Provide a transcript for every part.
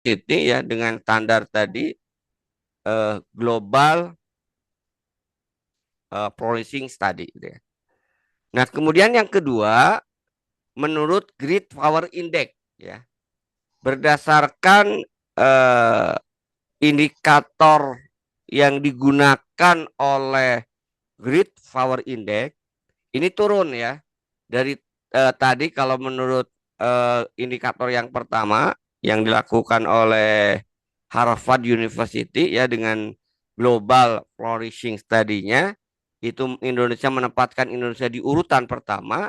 ya dengan standar tadi global flourishing study gitu ya. Nah, kemudian yang kedua, menurut Great Power Index ya, berdasarkan eh, indikator yang digunakan oleh Great Power Index ini turun ya dari tadi kalau menurut indikator yang pertama yang dilakukan oleh Harvard University ya dengan Global Flourishing Study-nya itu Indonesia menempatkan Indonesia di urutan pertama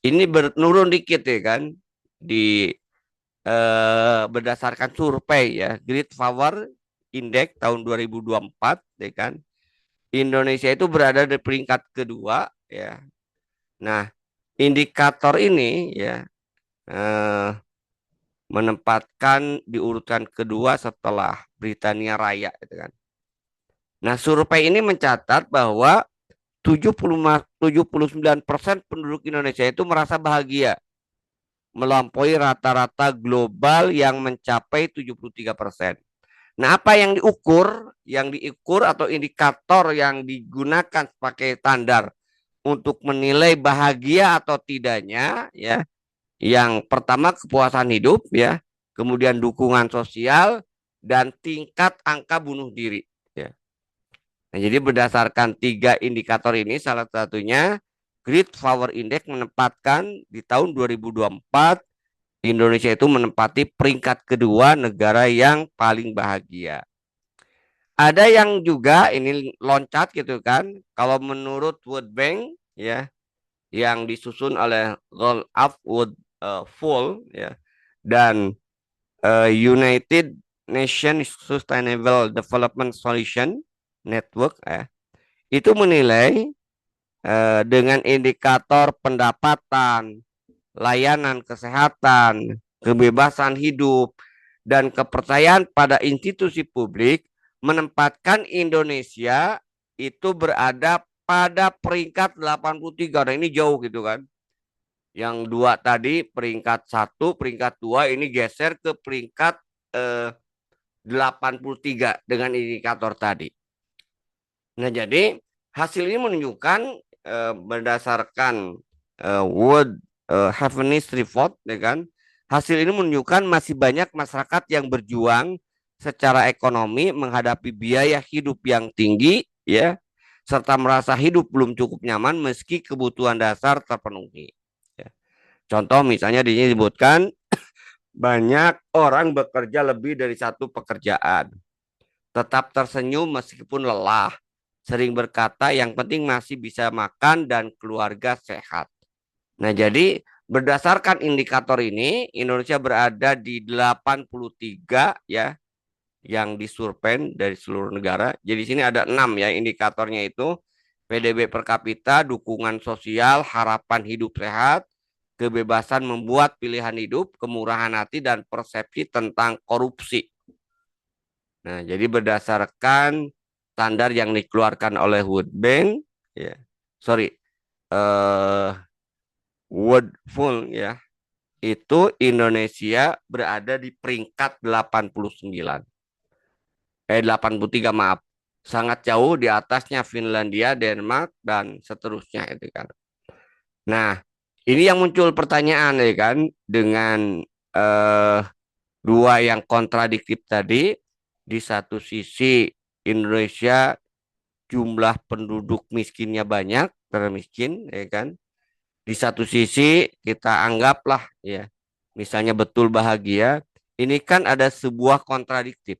ini menurun dikit ya kan di berdasarkan survei ya Great Power Index tahun 2024 ya kan Indonesia itu berada di peringkat kedua ya. Nah, indikator ini ya eh, menempatkan di urutan kedua setelah Britania Raya gitu kan. Nah, survei ini mencatat bahwa 79% penduduk Indonesia itu merasa bahagia melampaui rata-rata global yang mencapai 73%. Nah, apa yang diukur? Yang diukur atau indikator yang digunakan sebagai standar untuk menilai bahagia atau tidaknya ya. Yang pertama kepuasan hidup ya, kemudian dukungan sosial dan tingkat angka bunuh diri ya. Nah, jadi berdasarkan tiga indikator ini salah satunya Great Power Index menempatkan di tahun 2024 Indonesia itu menempati peringkat kedua negara yang paling bahagia. Ada yang juga ini loncat gitu kan. Kalau menurut World Bank ya yang disusun oleh Roll Up Wood Full ya dan United Nations Sustainable Development Solution Network ya itu menilai dengan indikator pendapatan, layanan kesehatan, kebebasan hidup dan kepercayaan pada institusi publik menempatkan Indonesia itu berada pada peringkat 83. Nah, ini jauh gitu kan. Yang dua tadi peringkat satu, peringkat dua ini geser ke peringkat eh, 83 dengan indikator tadi. Nah, jadi hasil ini menunjukkan berdasarkan World Happiness Report, ya kan? Hasil ini menunjukkan masih banyak masyarakat yang berjuang secara ekonomi menghadapi biaya hidup yang tinggi, ya, serta merasa hidup belum cukup nyaman meski kebutuhan dasar terpenuhi. Ya. Contoh misalnya disebutkan banyak orang bekerja lebih dari satu pekerjaan, tetap tersenyum meskipun lelah, sering berkata yang penting masih bisa makan dan keluarga sehat. Nah, jadi berdasarkan indikator ini Indonesia berada di 83 ya yang disurvei dari seluruh negara. Jadi sini ada 6 ya indikatornya itu PDB per kapita, dukungan sosial, harapan hidup sehat, kebebasan membuat pilihan hidup, kemurahan hati dan persepsi tentang korupsi. Nah, jadi berdasarkan standar yang dikeluarkan oleh World Bank, ya, sorry, eh, World Full ya, itu Indonesia berada di peringkat 89, 83 maaf, sangat jauh di atasnya Finlandia, Denmark dan seterusnya itu kan. Nah, ini yang muncul pertanyaan ya kan dengan eh, dua yang kontradiktif tadi, di satu sisi Indonesia jumlah penduduk miskinnya banyak, termiskin, ya kan. Di satu sisi kita anggaplah ya, misalnya betul bahagia, ini kan ada sebuah kontradiktif.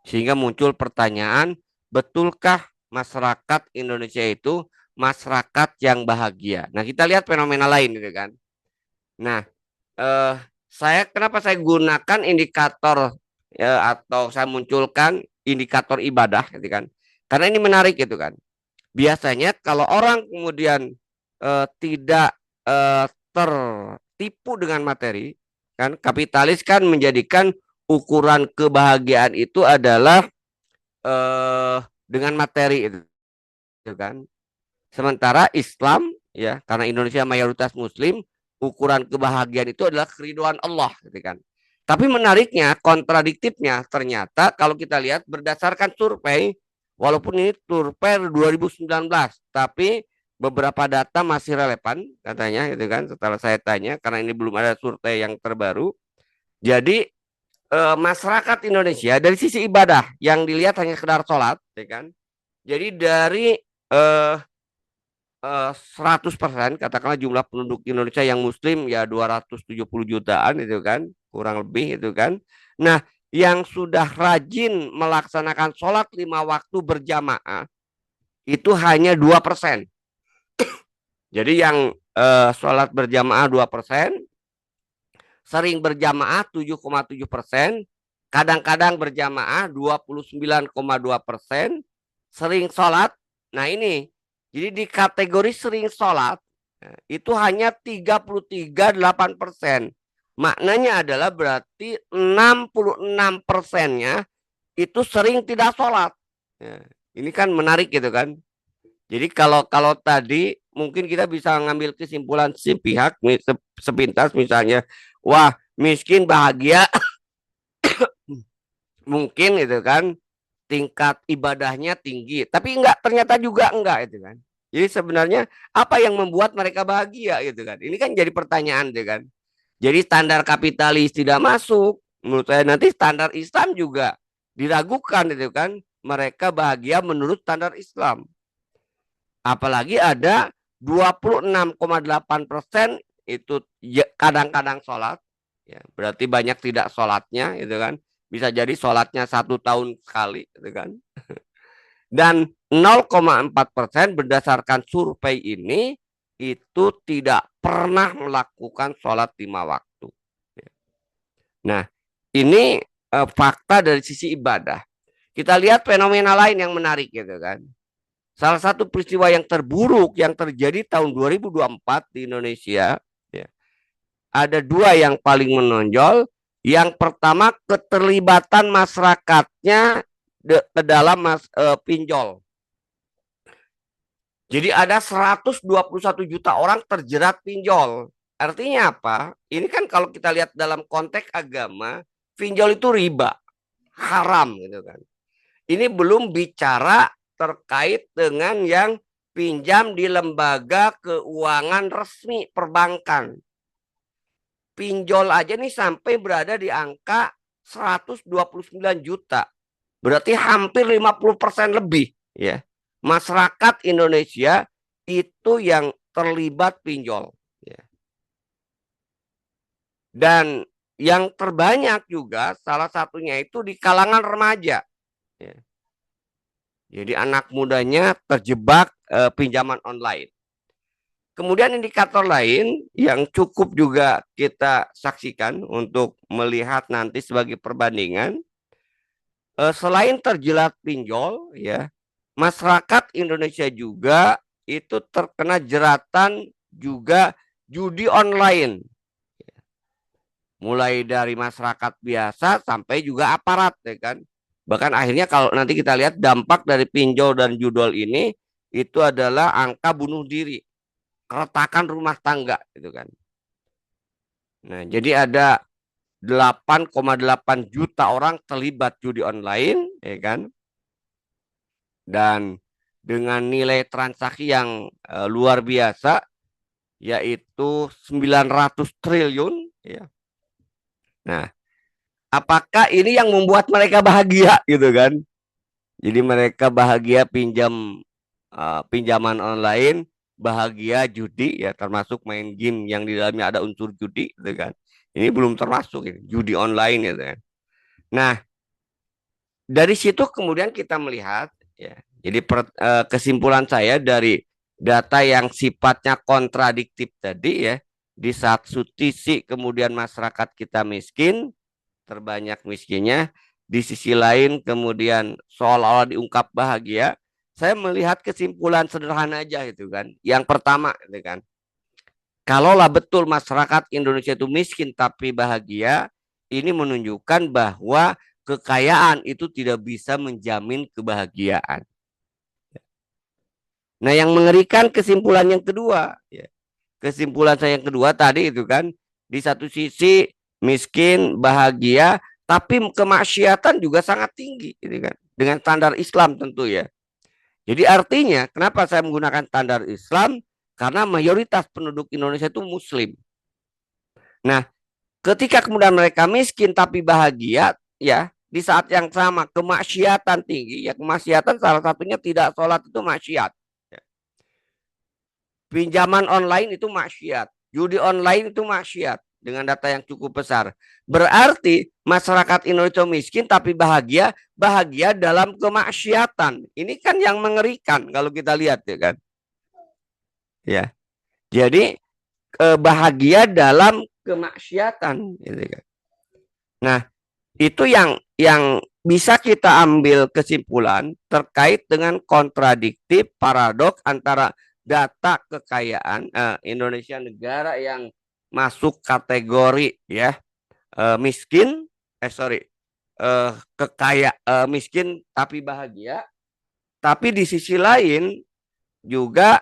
Sehingga muncul pertanyaan, betulkah masyarakat Indonesia itu masyarakat yang bahagia? Nah, kita lihat fenomena lain gitu kan. Nah, eh, kenapa saya gunakan indikator ya, atau saya munculkan indikator ibadah gitu kan. Karena ini menarik gitu kan. Biasanya kalau orang kemudian tidak tertipu dengan materi, kan kapitalis kan menjadikan ukuran kebahagiaan itu adalah dengan materi itu kan. Sementara Islam ya, karena Indonesia mayoritas Muslim, ukuran kebahagiaan itu adalah keridhaan Allah, gitu kan. Tapi menariknya, kontradiktifnya ternyata kalau kita lihat berdasarkan survei, walaupun ini survei 2019, tapi beberapa data masih relevan katanya gitu kan setelah saya tanya karena ini belum ada survei yang terbaru. Jadi masyarakat Indonesia dari sisi ibadah yang dilihat hanya sekedar sholat, ya kan? Jadi dari 100% katakanlah jumlah penduduk Indonesia yang Muslim ya 270 jutaan itu kan kurang lebih itu kan. Nah, yang sudah rajin melaksanakan sholat 5 waktu berjamaah itu hanya 2%. Jadi yang sholat berjamaah 2%, sering berjamaah 7,7%, kadang-kadang berjamaah 29,2%, sering sholat. Nah ini, jadi di kategori sering sholat itu hanya 33,8%. Maknanya adalah berarti 66%-nya itu sering tidak sholat. Ya, ini kan menarik gitu kan. Jadi kalau kalau tadi mungkin kita bisa ngambil kesimpulan si pihak sepintas misalnya, wah miskin bahagia mungkin itu kan tingkat ibadahnya tinggi, tapi enggak ternyata juga enggak itu kan. Jadi sebenarnya apa yang membuat mereka bahagia gitu kan? Ini kan jadi pertanyaan gitu kan. Jadi standar kapitalis tidak masuk, menurut saya nanti standar Islam juga diragukan itu kan. Mereka bahagia menurut standar Islam. Apalagi ada 26,8% itu kadang-kadang sholat, ya, berarti banyak tidak sholatnya, itu kan. Bisa jadi sholatnya 1 tahun sekali, itu kan. Dan 0,4% berdasarkan survei ini itu tidak pernah melakukan sholat 5 waktu. Nah, ini fakta dari sisi ibadah. Kita lihat fenomena lain yang menarik gitu kan. Salah satu peristiwa yang terburuk yang terjadi tahun 2024 di Indonesia, ya, ada dua yang paling menonjol. Yang pertama keterlibatan masyarakatnya ke dalam pinjol. Jadi ada 121 juta orang terjerat pinjol. Artinya apa? Ini kan kalau kita lihat dalam konteks agama, pinjol itu riba, haram gitu kan. Ini belum bicara terkait dengan yang pinjam di lembaga keuangan resmi perbankan. Pinjol aja nih sampai berada di angka 129 juta. Berarti hampir 50% lebih ya. Masyarakat Indonesia itu yang terlibat pinjol. Ya. Dan yang terbanyak juga salah satunya itu di kalangan remaja. Ya. Jadi anak mudanya terjebak pinjaman online. Kemudian indikator lain yang cukup juga kita saksikan untuk melihat nanti sebagai perbandingan, selain terjerat pinjol, ya, masyarakat Indonesia juga itu terkena jeratan juga judi online. Mulai dari masyarakat biasa sampai juga aparat, ya kan. Bahkan akhirnya kalau nanti kita lihat dampak dari pinjol dan judol ini itu adalah angka bunuh diri, keretakan rumah tangga gitu kan. Nah, jadi ada 8,8 juta orang terlibat judi online, ya kan. Dan dengan nilai transaksi yang luar biasa yaitu 900 triliun ya. Nah, apakah ini yang membuat mereka bahagia gitu kan? Jadi mereka bahagia pinjaman online, bahagia judi ya termasuk main game yang di dalamnya ada unsur judi gitu kan. Ini belum termasuk ini, judi online gitu kan. Nah, dari situ kemudian kita melihat ya. Jadi kesimpulan saya dari data yang sifatnya kontradiktif tadi ya, di satu sisi kemudian masyarakat kita miskin, terbanyak miskinnya, di sisi lain kemudian seolah-olah diungkap bahagia. Saya melihat kesimpulan sederhana aja itu kan. Yang pertama itu kan, kalaulah betul masyarakat Indonesia itu miskin tapi bahagia, ini menunjukkan bahwa kekayaan itu tidak bisa menjamin kebahagiaan. Nah, yang mengerikan kesimpulan yang kedua, ya. Kesimpulan saya yang kedua tadi itu kan, di satu sisi miskin, bahagia, tapi kemaksiatan juga sangat tinggi, ini kan, dengan standar Islam tentu ya. Jadi artinya, kenapa saya menggunakan standar Islam? Karena mayoritas penduduk Indonesia itu Muslim. Nah, ketika kemudian mereka miskin tapi bahagia, ya di saat yang sama kemaksiatan tinggi, ya kemaksiatan salah satunya tidak sholat itu maksiat. Ya. Pinjaman online itu maksiat, judi online itu maksiat dengan data yang cukup besar. Berarti masyarakat Indonesia miskin tapi bahagia, bahagia dalam kemaksiatan. Ini kan yang mengerikan kalau kita lihat ya kan. Ya. Jadi bahagia dalam kemaksiatan gitu kan. Nah, itu yang bisa kita ambil kesimpulan terkait dengan kontradiktif paradoks antara data kekayaan Indonesia negara yang masuk kategori ya miskin miskin tapi bahagia, tapi di sisi lain juga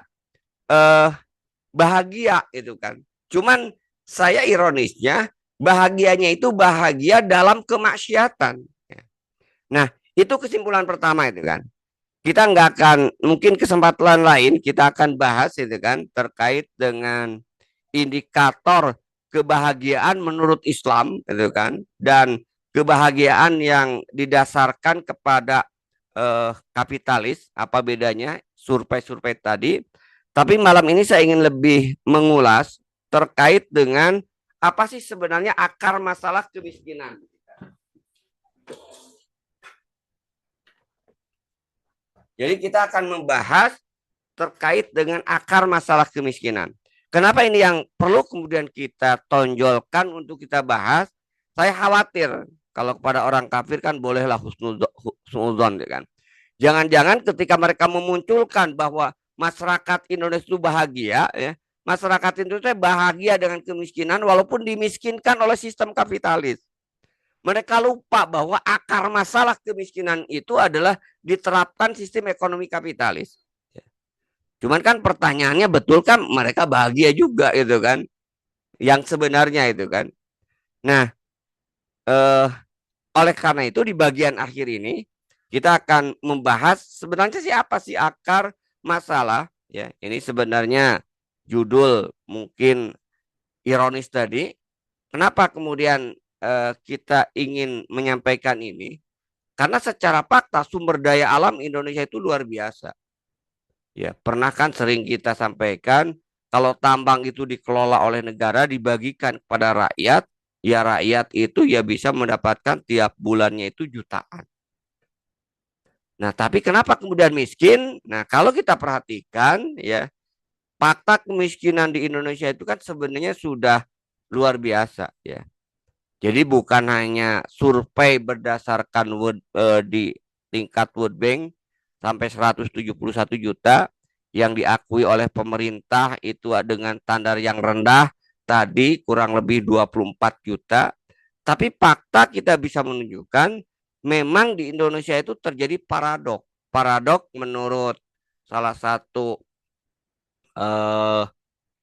bahagia itu kan. Cuman saya ironisnya bahagianya itu bahagia dalam kemaksiatan. Nah, itu kesimpulan pertama itu kan. Kita nggak akan, mungkin kesempatan lain kita akan bahas itu kan terkait dengan indikator kebahagiaan menurut Islam itu kan, dan kebahagiaan yang didasarkan kepada kapitalis, apa bedanya survei-survei tadi. Tapi malam ini saya ingin lebih mengulas terkait dengan apa sih sebenarnya akar masalah kemiskinan. Jadi kita akan membahas terkait dengan akar masalah kemiskinan. Kenapa ini yang perlu kemudian kita tonjolkan untuk kita bahas? Saya khawatir kalau kepada orang kafir kan bolehlah husnuzon kan. Jangan-jangan ketika mereka memunculkan bahwa masyarakat Indonesia itu bahagia ya, masyarakat Indonesia bahagia dengan kemiskinan walaupun dimiskinkan oleh sistem kapitalis. Mereka lupa bahwa akar masalah kemiskinan itu adalah diterapkan sistem ekonomi kapitalis. Cuman kan pertanyaannya, betul kan mereka bahagia juga itu kan? Yang sebenarnya itu kan. Nah, oleh karena itu di bagian akhir ini kita akan membahas sebenarnya siapa sih akar masalah ya. Ini sebenarnya judul mungkin ironis tadi. Kenapa kemudian kita ingin menyampaikan ini? Karena secara fakta sumber daya alam Indonesia itu luar biasa. Ya, pernah kan sering kita sampaikan kalau tambang itu dikelola oleh negara dibagikan kepada rakyat, ya rakyat itu ya bisa mendapatkan tiap bulannya itu jutaan. Nah, tapi kenapa kemudian miskin? Nah, kalau kita perhatikan ya, fakta kemiskinan di Indonesia itu kan sebenarnya sudah luar biasa ya. Jadi bukan hanya survei berdasarkan di tingkat World Bank sampai 171 juta yang diakui oleh pemerintah itu dengan standar yang rendah tadi kurang lebih 24 juta. Tapi fakta kita bisa menunjukkan memang di Indonesia itu terjadi paradok. Paradok menurut salah satu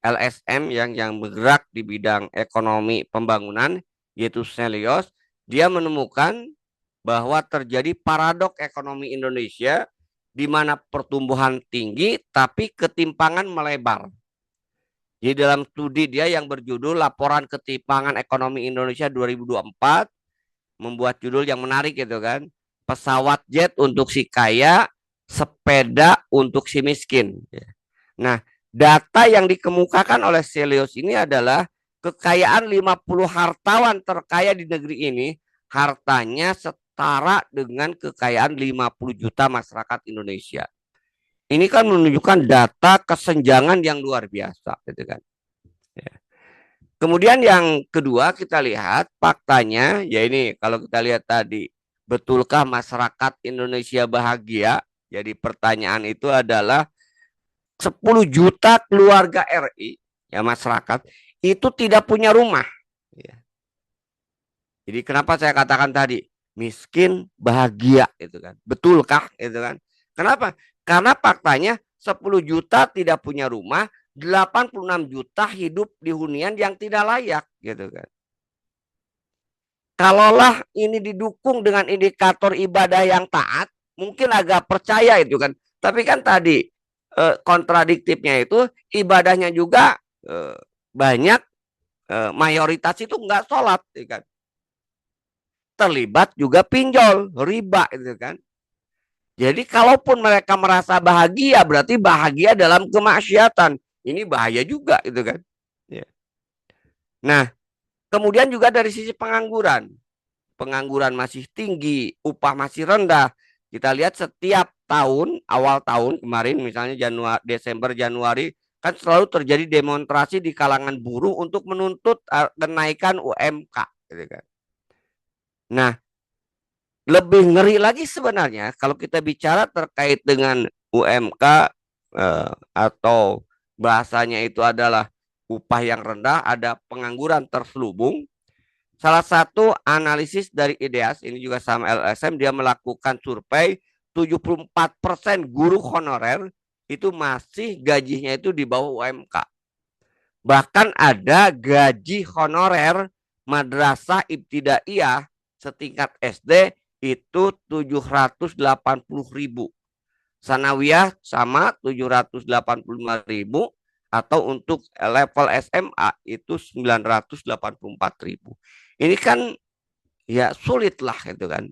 LSM yang bergerak di bidang ekonomi pembangunan yaitu Selios, dia menemukan bahwa terjadi paradok ekonomi Indonesia di mana pertumbuhan tinggi tapi ketimpangan melebar. Jadi dalam studi dia yang berjudul Laporan Ketimpangan Ekonomi Indonesia 2024 membuat judul yang menarik gitu kan. Pesawat jet untuk si kaya, sepeda untuk si miskin. Nah, data yang dikemukakan oleh Selios ini adalah kekayaan 50 hartawan terkaya di negeri ini, hartanya setara dengan kekayaan 50 juta masyarakat Indonesia. Ini kan menunjukkan data kesenjangan yang luar biasa, gitu kan. Ya. Kemudian yang kedua kita lihat faktanya, ya ini kalau kita lihat tadi, betulkah masyarakat Indonesia bahagia? Jadi pertanyaan itu adalah 10 juta keluarga RI, ya masyarakat, itu tidak punya rumah. Ya. Jadi kenapa saya katakan tadi, miskin bahagia itu kan. Betulkah itu kan? Kenapa? Karena faktanya 10 juta tidak punya rumah, 86 juta hidup di hunian yang tidak layak gitu kan. Kalaulah ini didukung dengan indikator ibadah yang taat, mungkin agak percaya itu kan. Tapi kan tadi kontradiktifnya itu ibadahnya juga banyak, mayoritas itu nggak sholat, ya kan. Terlibat juga pinjol, riba itu kan. Jadi kalaupun mereka merasa bahagia, berarti bahagia dalam kemaksiatan. Ini bahaya juga itu kan. Ya. Nah, kemudian juga dari sisi pengangguran. Pengangguran masih tinggi, upah masih rendah. Kita lihat setiap tahun, awal tahun kemarin misalnya Januari, Desember, Januari, kan selalu terjadi demonstrasi di kalangan buruh untuk menuntut kenaikan UMK. Gitu kan. Nah, lebih ngeri lagi sebenarnya kalau kita bicara terkait dengan UMK, atau bahasanya itu adalah upah yang rendah, ada pengangguran terselubung. Salah satu analisis dari IDEAS, ini juga sama LSM, dia melakukan survei 74% guru honorer itu masih gajinya itu di bawah UMK. Bahkan ada gaji honorer madrasah ibtidaiyah setingkat SD itu 780.000. Sanawiyah sama 785.000, atau untuk level SMA itu 984.000. Ini kan ya sulit lah itu kan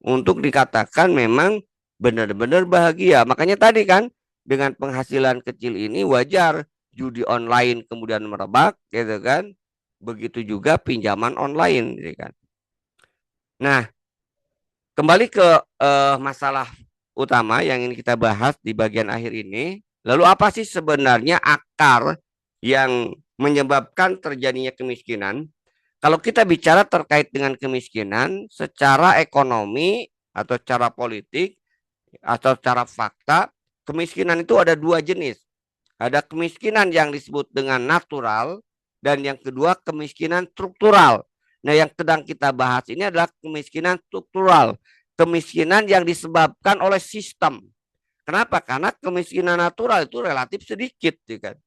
untuk dikatakan memang benar-benar bahagia. Makanya tadi kan dengan penghasilan kecil ini wajar judi online kemudian merebak gitu kan. Begitu juga pinjaman online gitu kan. Nah, kembali ke masalah utama yang ingin kita bahas di bagian akhir ini. Lalu apa sih sebenarnya akar yang menyebabkan terjadinya kemiskinan? Kalau kita bicara terkait dengan kemiskinan secara ekonomi atau secara politik atau secara fakta, kemiskinan itu ada dua jenis. Ada kemiskinan yang disebut dengan natural dan yang kedua kemiskinan struktural. Nah, yang sedang kita bahas ini adalah kemiskinan struktural. Kemiskinan yang disebabkan oleh sistem. Kenapa? Karena kemiskinan natural itu relatif sedikit, ya kan?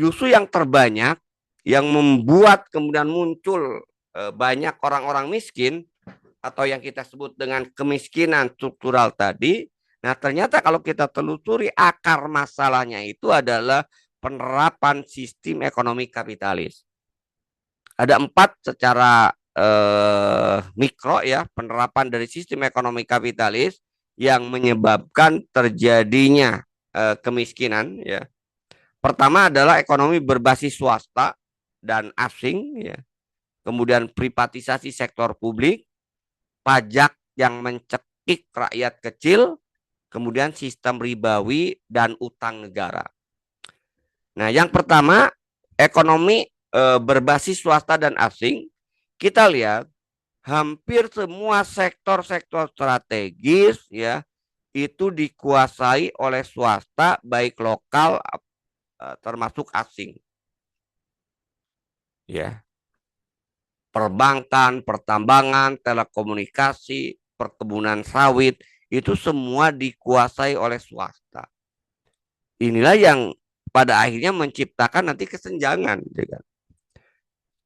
Justru yang terbanyak yang membuat kemudian muncul banyak orang-orang miskin atau yang kita sebut dengan kemiskinan struktural tadi. Nah, ternyata kalau kita telusuri akar masalahnya itu adalah penerapan sistem ekonomi kapitalis. Ada empat secara mikro ya penerapan dari sistem ekonomi kapitalis yang menyebabkan terjadinya kemiskinan ya. Pertama adalah ekonomi berbasis swasta dan asing ya. Kemudian privatisasi sektor publik, pajak yang mencekik rakyat kecil, kemudian sistem ribawi dan utang negara. Nah, yang pertama ekonomi berbasis swasta dan asing. Kita lihat hampir semua sektor-sektor strategis ya itu dikuasai oleh swasta baik lokal termasuk asing. Ya. Perbankan, pertambangan, telekomunikasi, perkebunan sawit, itu semua dikuasai oleh swasta. Inilah yang pada akhirnya menciptakan nanti kesenjangan.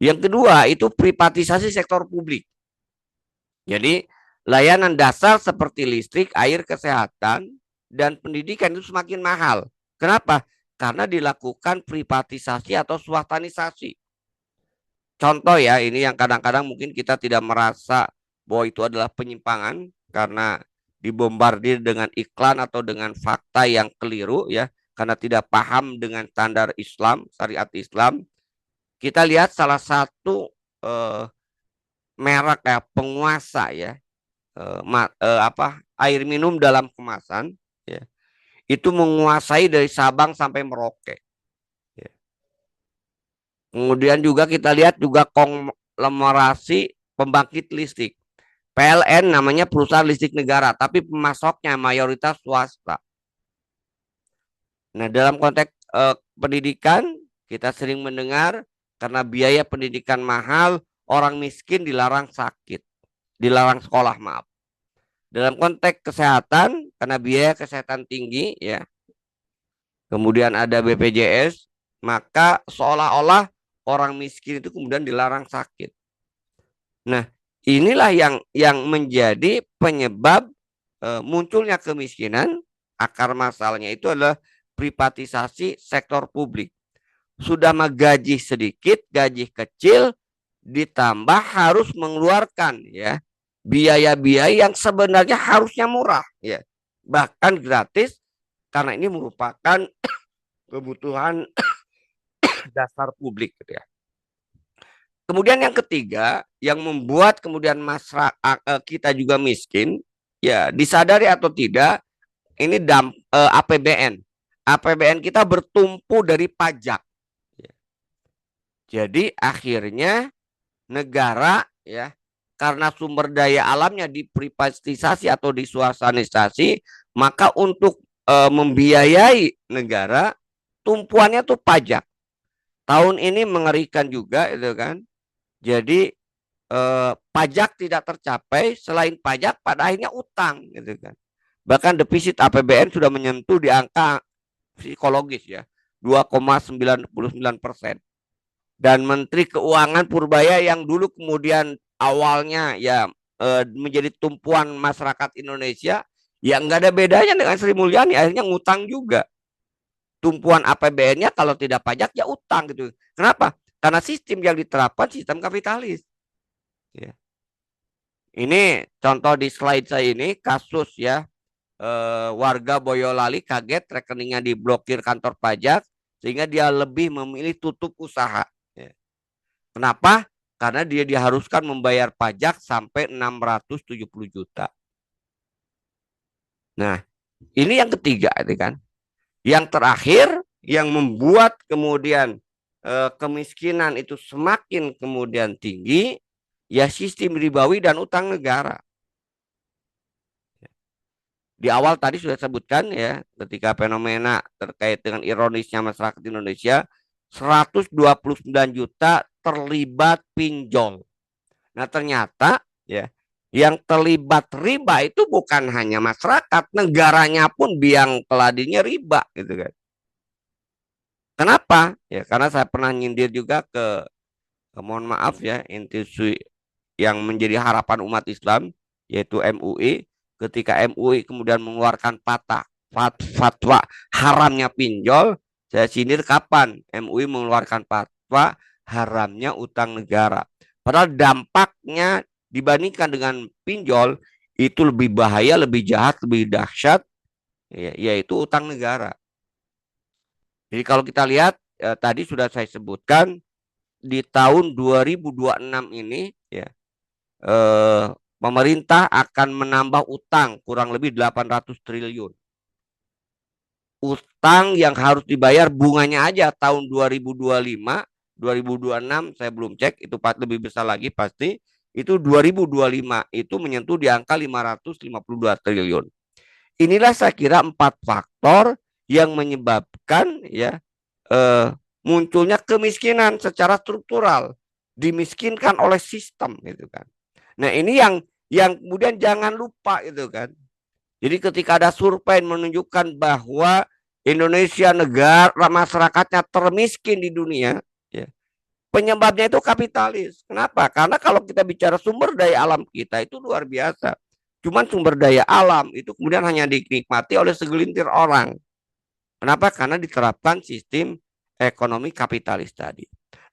Yang kedua itu privatisasi sektor publik. Jadi layanan dasar seperti listrik, air, kesehatan, dan pendidikan itu semakin mahal. Kenapa? Karena dilakukan privatisasi atau swastanisasi. Contoh ya, ini yang kadang-kadang mungkin kita tidak merasa bahwa itu adalah penyimpangan karena dibombardir dengan iklan atau dengan fakta yang keliru ya, karena tidak paham dengan standar Islam, syariat Islam. Kita lihat salah satu merek ya penguasa ya, air minum dalam kemasan ya, itu menguasai dari Sabang sampai Merauke. Ya. Kemudian juga kita lihat juga konglomerasi pembangkit listrik. PLN namanya perusahaan listrik negara, tapi pemasoknya mayoritas swasta. Nah, dalam konteks pendidikan, kita sering mendengar karena biaya pendidikan mahal, orang miskin dilarang sakit, dilarang sekolah, maaf. Dalam konteks kesehatan, karena biaya kesehatan tinggi, ya. Kemudian ada BPJS, maka seolah-olah orang miskin itu kemudian dilarang sakit. Nah, inilah yang menjadi penyebab munculnya kemiskinan. Akar masalahnya itu adalah privatisasi sektor publik. Sudah mah gaji sedikit, gaji kecil, ditambah harus mengeluarkan ya biaya-biaya yang sebenarnya harusnya murah ya, bahkan gratis, karena ini merupakan kebutuhan dasar publik gitu ya. Kemudian yang ketiga yang membuat kemudian masyarakat kita juga miskin ya, disadari atau tidak, ini APBN. APBN kita bertumpu dari pajak. Jadi akhirnya negara ya, karena sumber daya alamnya diprivatisasi atau disuasanisasi, maka untuk membiayai negara tumpuannya tuh pajak. Tahun ini mengerikan juga itu kan. Jadi pajak tidak tercapai, selain pajak pada akhirnya utang gitu kan. Bahkan defisit APBN sudah menyentuh di angka psikologis ya, 2,99%. Dan Menteri Keuangan Purbaya yang dulu kemudian awalnya ya menjadi tumpuan masyarakat Indonesia, ya nggak ada bedanya dengan Sri Mulyani, akhirnya ngutang juga. Tumpuan APBN-nya kalau tidak pajak ya utang gitu. Kenapa? Karena sistem yang diterapkan sistem kapitalis. Ya. Ini contoh di slide saya ini kasus ya, warga Boyolali kaget rekeningnya diblokir kantor pajak sehingga dia lebih memilih tutup usaha. Ya. Kenapa? Karena dia diharuskan membayar pajak sampai 670 juta. Nah, ini yang ketiga itu kan. Yang terakhir yang membuat kemudian kemiskinan itu semakin kemudian tinggi ya, sistem ribawi dan utang negara. Di awal tadi sudah sebutkan ya, ketika fenomena terkait dengan ironisnya masyarakat Indonesia, 129 juta terlibat pinjol. Nah, ternyata ya yang terlibat riba itu bukan hanya masyarakat, negaranya pun biang keladinya riba gitu kan. Kenapa? Ya karena saya pernah nyindir juga mohon maaf ya, institusi yang menjadi harapan umat Islam yaitu MUI. Ketika MUI kemudian mengeluarkan fatwa haramnya pinjol, saya sindir kapan MUI mengeluarkan fatwa haramnya utang negara. Padahal dampaknya dibandingkan dengan pinjol itu lebih bahaya, lebih jahat, lebih dahsyat, yaitu utang negara. Jadi kalau kita lihat tadi sudah saya sebutkan di tahun 2026 ini ya, pemerintah akan menambah utang kurang lebih 800 triliun. Utang yang harus dibayar bunganya aja tahun 2025, 2026 saya belum cek, itu lebih besar lagi pasti. Itu 2025 itu menyentuh di angka 552 triliun. Inilah saya kira 4 faktor yang menyebabkan ya munculnya kemiskinan secara struktural, dimiskinkan oleh sistem gitu kan. Nah, ini yang kemudian jangan lupa itu kan. Jadi ketika ada survei menunjukkan bahwa Indonesia negara masyarakatnya termiskin di dunia, ya, penyebabnya itu kapitalis. Kenapa? Karena kalau kita bicara sumber daya alam kita itu luar biasa. Cuman sumber daya alam itu kemudian hanya dinikmati oleh segelintir orang. Kenapa? Karena diterapkan sistem ekonomi kapitalis tadi.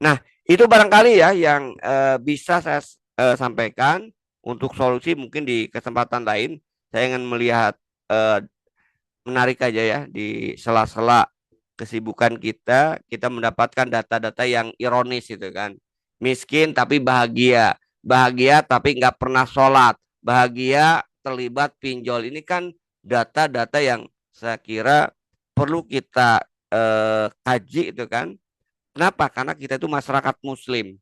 Nah, itu barangkali ya yang bisa saya sampaikan. Untuk solusi mungkin di kesempatan lain saya ingin melihat menarik aja ya, di sela-sela kesibukan kita mendapatkan data-data yang ironis itu kan. Miskin tapi bahagia, bahagia tapi nggak pernah sholat, bahagia terlibat pinjol. Ini kan data-data yang saya kira perlu kita kaji itu kan. Kenapa? Karena kita itu masyarakat muslim.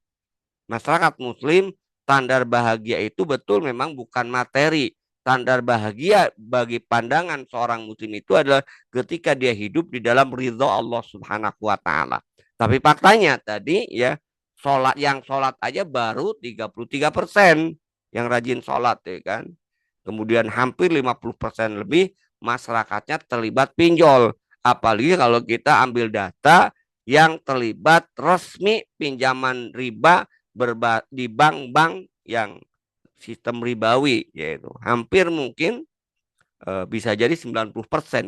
Masyarakat muslim, standar bahagia itu betul memang bukan materi. Standar bahagia bagi pandangan seorang muslim itu adalah ketika dia hidup di dalam ridho Allah Subhanahu wa taala. Tapi faktanya tadi ya, sholat aja baru 33% yang rajin sholat ya kan. Kemudian hampir 50% lebih masyarakatnya terlibat pinjol. Apalagi kalau kita ambil data yang terlibat resmi pinjaman riba di bank-bank yang sistem ribawi, yaitu hampir mungkin bisa jadi 90%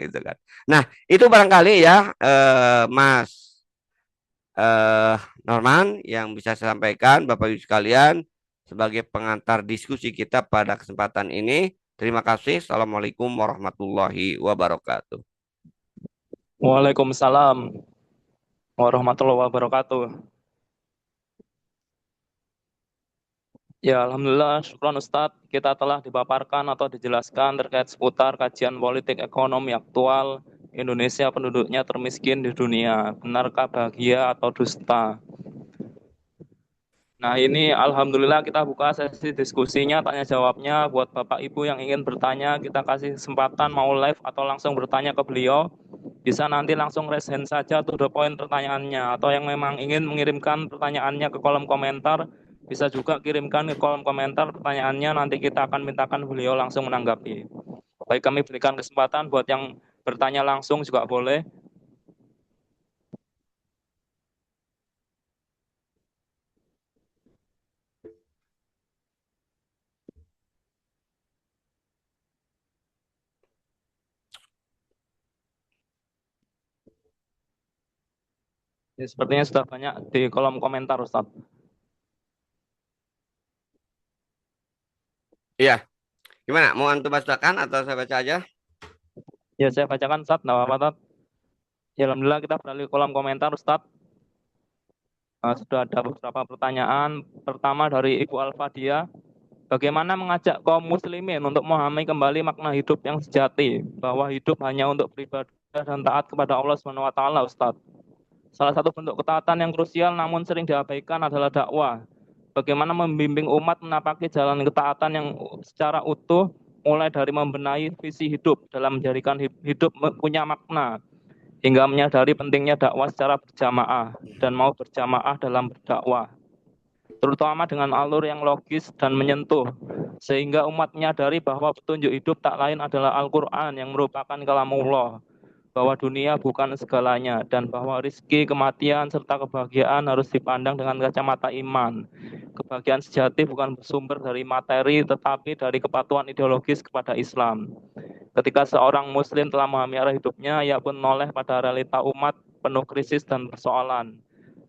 itu kan. Nah, itu barangkali ya Mas eh, Norman yang bisa saya sampaikan Bapak Ibu sekalian sebagai pengantar diskusi kita pada kesempatan ini. Terima kasih. Assalamualaikum warahmatullahi wabarakatuh. Waalaikumsalam warahmatullahi wabarakatuh. Ya, Alhamdulillah, syukron Ustadz, kita telah dipaparkan atau dijelaskan terkait seputar kajian politik ekonomi aktual Indonesia penduduknya termiskin di dunia. Benarkah bahagia atau dusta? Nah, ini Alhamdulillah kita buka sesi diskusinya, tanya jawabnya buat Bapak Ibu yang ingin bertanya, kita kasih kesempatan mau live atau langsung bertanya ke beliau. Bisa nanti langsung raise hand saja to the point pertanyaannya, atau yang memang ingin mengirimkan pertanyaannya ke kolom komentar, bisa juga kirimkan ke kolom komentar pertanyaannya, nanti kita akan mintakan beliau langsung menanggapi. Baik, kami berikan kesempatan buat yang bertanya langsung juga boleh. Ya, sepertinya sudah banyak di kolom komentar, Ustadz. Iya, gimana? Mau antum bacakan atau saya baca aja? Ya, saya bacakan, Ustadz. Nah, apa, Ustadz? Ya, Alhamdulillah kita beralih ke kolom komentar, Ustadz. Sudah ada beberapa pertanyaan. Pertama dari Ibu Alfadia. Bagaimana mengajak kaum muslimin untuk memahami kembali makna hidup yang sejati, bahwa hidup hanya untuk beribadah dan taat kepada Allah Subhanahu wa taala, Ustaz. Salah satu bentuk ketaatan yang krusial namun sering diabaikan adalah dakwah. Bagaimana membimbing umat menapaki jalan ketaatan yang secara utuh, mulai dari membenahi visi hidup dalam menjadikan hidup punya makna, hingga menyadari pentingnya dakwah secara berjamaah dan mau berjamaah dalam berdakwah, terutama dengan alur yang logis dan menyentuh, sehingga umat menyadari bahwa petunjuk hidup tak lain adalah Al-Quran yang merupakan kalamullah, bahwa dunia bukan segalanya, dan bahwa rizki, kematian, serta kebahagiaan harus dipandang dengan kacamata iman. Kebahagiaan sejati bukan bersumber dari materi, tetapi dari kepatuhan ideologis kepada Islam. Ketika seorang muslim telah memahami arah hidupnya, ia pun menoleh pada realita umat penuh krisis dan persoalan,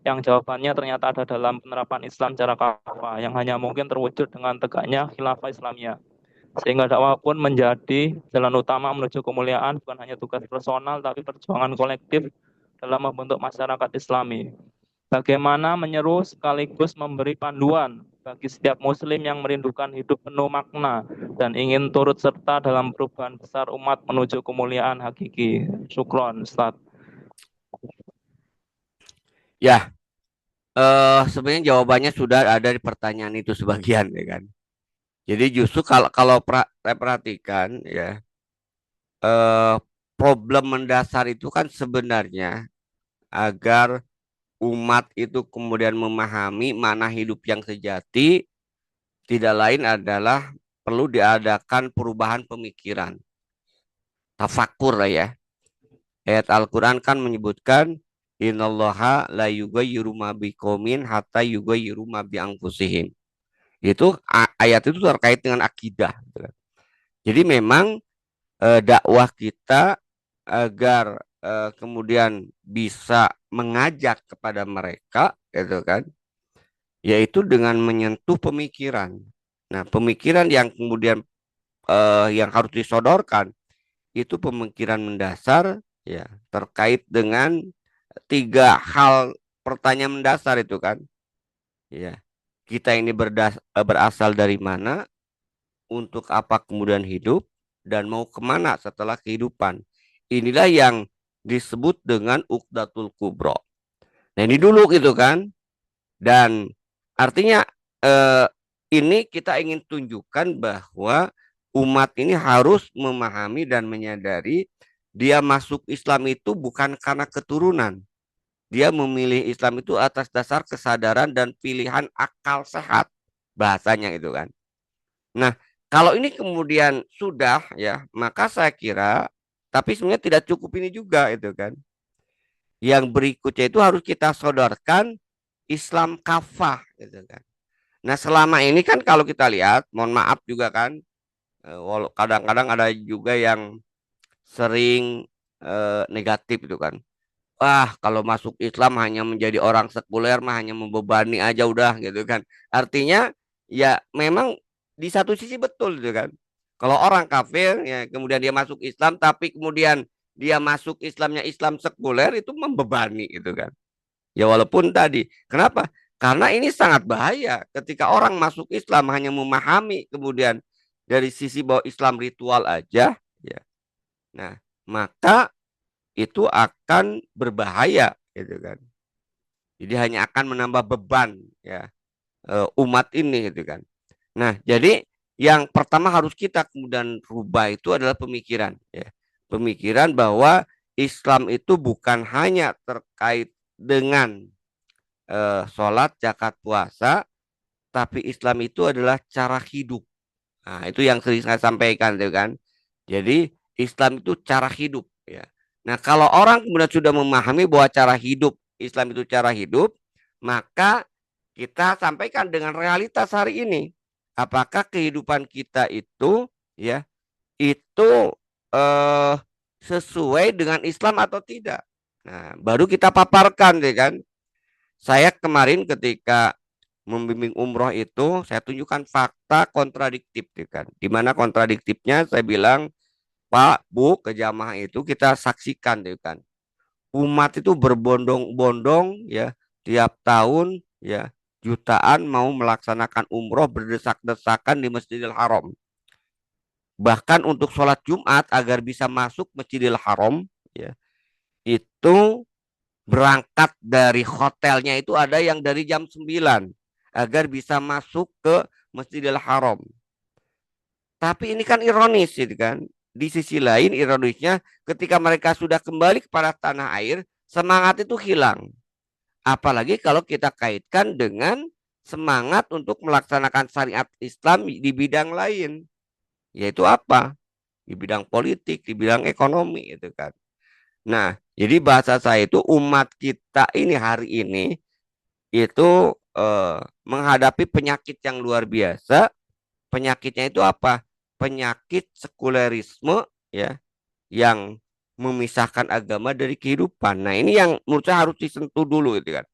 yang jawabannya ternyata ada dalam penerapan Islam secara kafah, yang hanya mungkin terwujud dengan tegaknya khilafah Islamiyah. Sehingga dakwah pun menjadi jalan utama menuju kemuliaan, bukan hanya tugas personal, tapi perjuangan kolektif dalam membentuk masyarakat Islami. Bagaimana menyeru sekaligus memberi panduan bagi setiap muslim yang merindukan hidup penuh makna dan ingin turut serta dalam perubahan besar umat menuju kemuliaan hakiki. Syukron, Ustaz. Ya, sebenarnya jawabannya sudah ada di pertanyaan itu sebagian ya kan. Jadi justru kalau kalau saya perhatikan ya, eh, problem mendasar itu kan sebenarnya agar umat itu kemudian memahami mana hidup yang sejati, tidak lain adalah perlu diadakan perubahan pemikiran, tafakur lah ya. Ayat Al-Quran kan menyebutkan innallaha la yughayyiru ma biqaumin hatta yughayyiru ma bi anfusihim. Itu ayat itu terkait dengan akidah gitu kan. Jadi memang dakwah kita agar kemudian bisa mengajak kepada mereka gitu kan, yaitu dengan menyentuh pemikiran. Nah, pemikiran yang kemudian yang harus disodorkan itu pemikiran mendasar ya terkait dengan tiga hal pertanyaan mendasar itu kan. Ya, kita ini berasal dari mana, untuk apa kemudian hidup, dan mau kemana setelah kehidupan. Inilah yang disebut dengan Uqdatul Kubro. Nah ini dulu gitu kan. Dan artinya eh, ini kita ingin tunjukkan bahwa umat ini harus memahami dan menyadari dia masuk Islam itu bukan karena keturunan. Dia memilih Islam itu atas dasar kesadaran dan pilihan akal sehat. Bahasanya itu kan. Nah, kalau ini kemudian sudah ya, maka saya kira, tapi sebenarnya tidak cukup ini juga itu kan. Yang berikutnya itu harus kita sodorkan Islam kafah gitu kan. Nah, selama ini kan kalau kita lihat, mohon maaf juga kan, kadang-kadang ada juga yang sering negatif itu kan. Wah, kalau masuk Islam hanya menjadi orang sekuler mah hanya membebani aja udah gitu kan. Artinya ya memang di satu sisi betul gitu kan. Kalau orang kafir ya kemudian dia masuk Islam tapi kemudian dia masuk Islamnya Islam sekuler itu membebani gitu kan. Ya walaupun tadi, kenapa? Karena ini sangat bahaya ketika orang masuk Islam hanya memahami kemudian dari sisi bahwa Islam ritual aja ya. Nah, maka itu akan berbahaya gitu kan. Jadi hanya akan menambah beban ya umat ini gitu kan. Nah, jadi yang pertama harus kita kemudian rubah itu adalah pemikiran ya. Pemikiran bahwa Islam itu bukan hanya terkait dengan sholat, zakat, puasa, tapi Islam itu adalah cara hidup. Nah, itu yang sering saya sampaikan tuh kan. Jadi Islam itu cara hidup ya. Nah, kalau orang kemudian sudah memahami bahwa cara hidup Islam itu cara hidup, maka kita sampaikan dengan realitas hari ini. Apakah kehidupan kita itu ya itu eh, sesuai dengan Islam atau tidak? Nah, baru kita paparkan ya kan. Saya kemarin ketika membimbing umroh itu saya tunjukkan fakta kontradiktif ya kan. Di mana kontradiktifnya saya bilang Pak, Bu, ke jamaah itu kita saksikan deh kan. Umat itu berbondong-bondong ya tiap tahun ya jutaan mau melaksanakan umroh berdesak-desakan di Masjidil Haram. Bahkan untuk sholat Jumat agar bisa masuk Masjidil Haram ya itu berangkat dari hotelnya itu ada yang dari jam 9 agar bisa masuk ke Masjidil Haram. Tapi ini kan ironis gitu kan. Di sisi lain ironisnya ketika mereka sudah kembali kepada tanah air, semangat itu hilang. Apalagi kalau kita kaitkan dengan semangat untuk melaksanakan syariat Islam di bidang lain. Yaitu apa? Di bidang politik, di bidang ekonomi itu kan. Nah, jadi bahasa saya itu umat kita ini hari ini itu menghadapi penyakit yang luar biasa. Penyakitnya itu apa? Penyakit sekulerisme ya yang memisahkan agama dari kehidupan. Nah, ini yang menurut saya harus disentuh dulu gitu kan.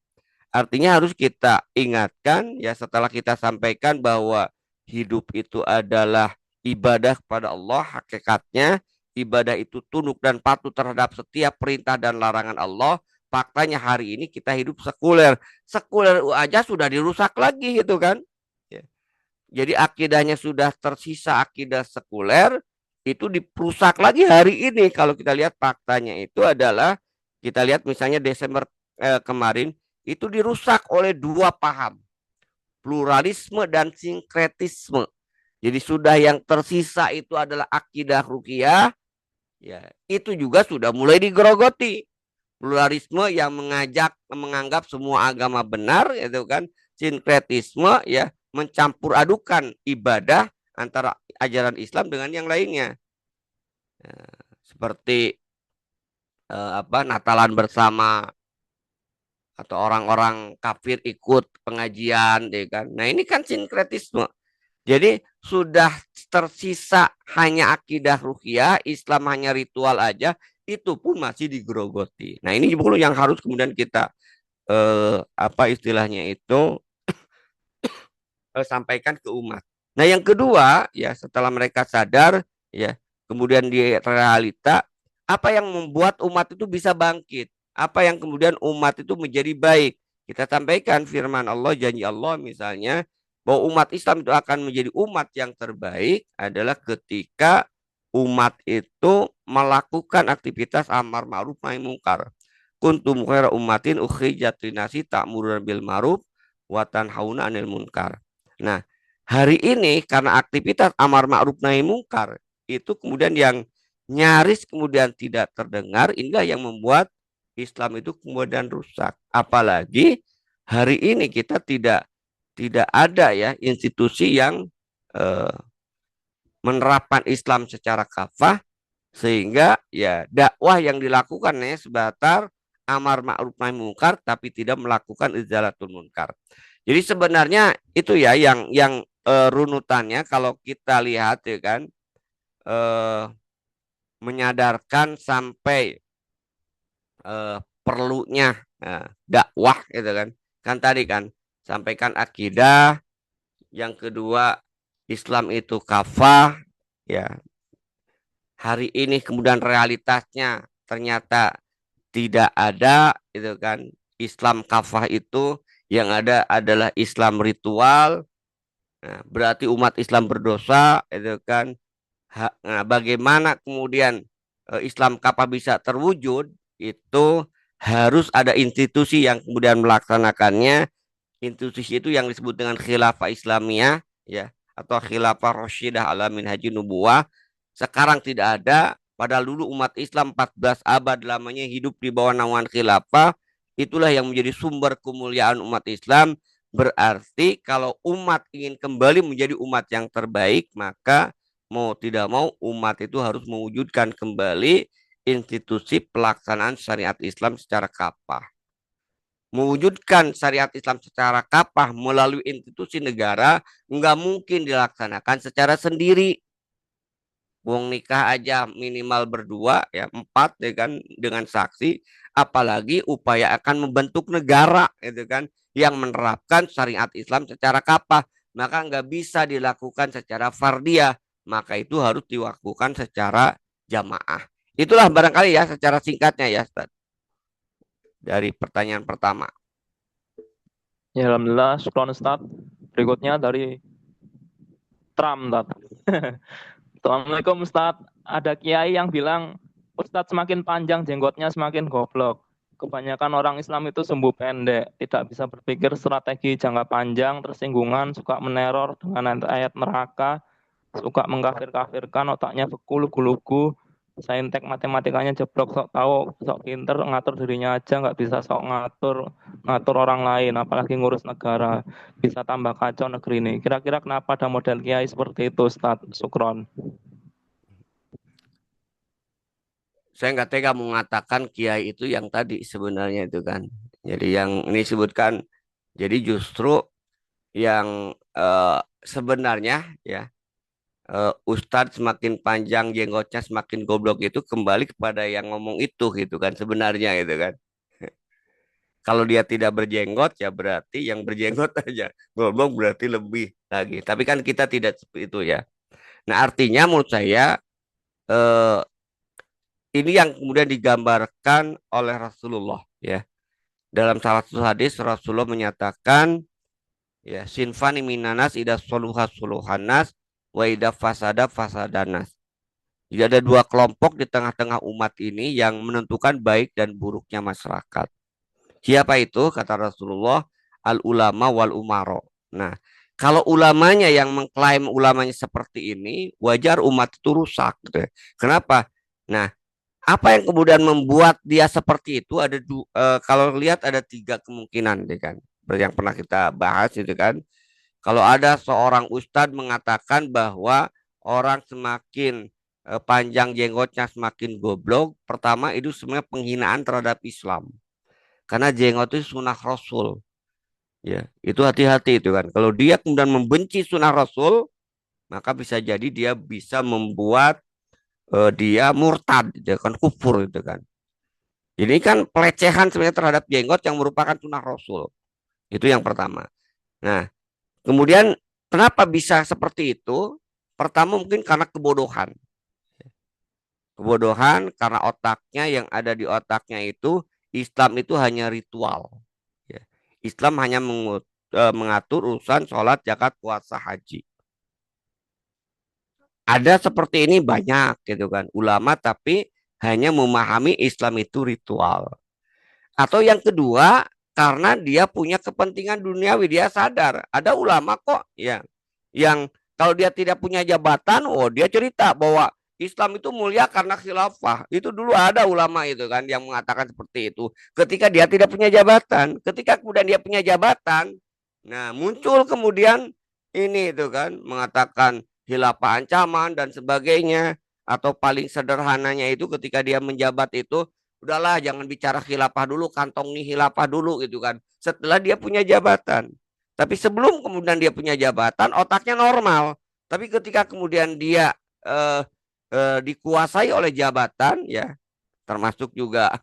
Artinya harus kita ingatkan ya setelah kita sampaikan bahwa hidup itu adalah ibadah kepada Allah, hakikatnya ibadah itu tunduk dan patuh terhadap setiap perintah dan larangan Allah. Faktanya hari ini kita hidup sekuler. Sekuler aja sudah dirusak lagi gitu kan. Ya. Jadi akidahnya sudah tersisa akidah sekuler itu dirusak lagi hari ini. Kalau kita lihat faktanya itu adalah kita lihat misalnya Desember kemarin itu dirusak oleh dua paham, pluralisme dan sinkretisme. Jadi sudah yang tersisa itu adalah akidah ruqyah, ya itu juga sudah mulai digerogoti. Pluralisme yang menganggap semua agama benar, itu kan. Sinkretisme ya mencampur adukan ibadah antara ajaran Islam dengan yang lainnya. Seperti Natalan bersama atau orang-orang kafir ikut pengajian, ya kan. Nah ini kan sinkretisme. Jadi sudah tersisa hanya akidah ruqyah, Islam hanya ritual aja, itu pun masih digerogoti. Nah ini juga yang harus kemudian kita istilahnya itu sampaikan ke umat. Nah yang kedua ya setelah mereka sadar ya kemudian di realita apa yang membuat umat itu bisa bangkit, apa yang kemudian umat itu menjadi baik. Kita sampaikan firman Allah, janji Allah misalnya bahwa umat Islam itu akan menjadi umat yang terbaik adalah ketika umat itu melakukan aktivitas amar ma'ruf nahi mungkar. Kuntum khaira ummatin ukhrijat linasi ta'muruna bil ma'ruf wa tanhauna 'anil munkar. Nah, hari ini karena aktivitas amar ma'ruf nahi mungkar itu kemudian yang nyaris kemudian tidak terdengar, inilah yang membuat Islam itu kemudian rusak. Apalagi hari ini kita tidak ada ya institusi yang eh, menerapkan Islam secara kafah sehingga ya dakwah yang dilakukan sebatar amar ma'ruf nahi munkar tapi tidak melakukan izalatul munkar. Jadi sebenarnya itu ya yang runutannya kalau kita lihat ya kan, eh, menyadarkan sampai perlunya dakwah gitu kan. Kan tadi kan sampaikan akidah, yang kedua Islam itu kafah ya. Hari ini kemudian realitasnya ternyata tidak ada itu kan. Islam kafah itu yang ada adalah Islam ritual. Nah, berarti umat Islam berdosa itu kan. Nah, bagaimana kemudian Islam kafah bisa terwujud, itu harus ada institusi yang kemudian melaksanakannya. Institusi itu yang disebut dengan khilafah Islamiyah ya, atau khilafah Rasyidah ala minhaji nubuwah. Sekarang tidak ada, padahal dulu umat Islam 14 abad lamanya hidup di bawah naungan khilafah. Itulah yang menjadi sumber kemuliaan umat Islam. Berarti kalau umat ingin kembali menjadi umat yang terbaik, maka mau tidak mau umat itu harus mewujudkan kembali institusi pelaksanaan syariat Islam secara kafah. Mewujudkan syariat Islam secara kafah melalui institusi negara nggak mungkin dilaksanakan secara sendiri. Wong nikah aja minimal berdua ya, 4 ya kan, dengan saksi, apalagi upaya akan membentuk negara itu kan yang menerapkan syariat Islam secara kafah, maka nggak bisa dilakukan secara fardiyah, maka itu harus dilakukan secara jamaah. Itulah barangkali ya secara singkatnya ya Ustaz, dari pertanyaan pertama. Ya, alhamdulillah, syukron Ustaz. Berikutnya dari Trump, Ustaz. Assalamualaikum Ustaz. Ada kiai yang bilang Ustadz semakin panjang jenggotnya semakin goblok. Kebanyakan orang Islam itu sumbu pendek, tidak bisa berpikir strategi jangka panjang, tersinggungan, suka meneror dengan ayat neraka, suka mengkafir-kafirkan, otaknya beku, lugu-lugu, saintek matematikanya jeblok, sok tahu, sok pinter, ngatur dirinya aja, nggak bisa sok ngatur ngatur orang lain, apalagi ngurus negara, bisa tambah kacau negeri ini. Kira-kira kenapa ada model kiai seperti itu, Ustadz? Sukron. Saya nggak tega mengatakan kiai itu yang tadi sebenarnya itu kan. Jadi yang ini sebutkan, jadi justru yang sebenarnya ya, Ustadz semakin panjang jenggotnya semakin goblok itu kembali kepada yang ngomong itu gitu kan sebenarnya gitu kan. Kalau dia tidak berjenggot ya berarti yang berjenggot aja goblok, berarti lebih lagi. Tapi kan kita tidak seperti itu ya. Nah artinya menurut saya eh, ini yang kemudian digambarkan oleh Rasulullah ya. Dalam salah satu hadis Rasulullah menyatakan ya, sinfani minanas ida soluha soluhanas wa ida fasada fasadanas. Jadi ada dua kelompok di tengah-tengah umat ini yang menentukan baik dan buruknya masyarakat. Siapa itu? Kata Rasulullah, al ulama wal umaro. Nah, kalau ulamanya yang mengklaim ulamanya seperti ini, wajar umat itu rusak gitu ya. Kenapa? Nah, apa yang kemudian membuat dia seperti itu ada kalau lihat ada 3 kemungkinan deh kan. Seperti yang pernah kita bahas itu kan. Kalau ada seorang ustadz mengatakan bahwa orang semakin panjang jenggotnya semakin goblok, pertama itu sebenarnya penghinaan terhadap Islam. Karena jenggot itu sunnah Rasul. Ya, itu hati-hati itu kan. Kalau dia kemudian membenci sunnah Rasul, maka bisa jadi dia bisa membuat dia murtad, dia kan kufur itu kan. Ini kan pelecehan sebenarnya terhadap jenggot yang merupakan sunnah Rasul. Itu yang pertama. Nah, kemudian kenapa bisa seperti itu? Pertama mungkin karena kebodohan. Kebodohan karena otaknya, yang ada di otaknya itu Islam itu hanya ritual. Ya. Islam hanya mengatur urusan sholat, zakat, puasa, haji. Ada seperti ini banyak gitu kan. Ulama tapi hanya memahami Islam itu ritual. Atau yang kedua, karena dia punya kepentingan duniawi, dia sadar ada ulama kok ya yang kalau dia tidak punya jabatan, oh dia cerita bahwa Islam itu mulia karena khilafah. Itu dulu ada ulama itu kan yang mengatakan seperti itu. Ketika dia tidak punya jabatan, ketika kemudian dia punya jabatan, nah muncul kemudian ini itu kan mengatakan khilafah ancaman dan sebagainya, atau paling sederhananya itu ketika dia menjabat itu, udahlah jangan bicara khilafah dulu, kantongi khilafah dulu gitu kan. Setelah dia punya jabatan. Tapi sebelum kemudian dia punya jabatan, otaknya normal. Tapi ketika kemudian dia dikuasai oleh jabatan, ya, termasuk juga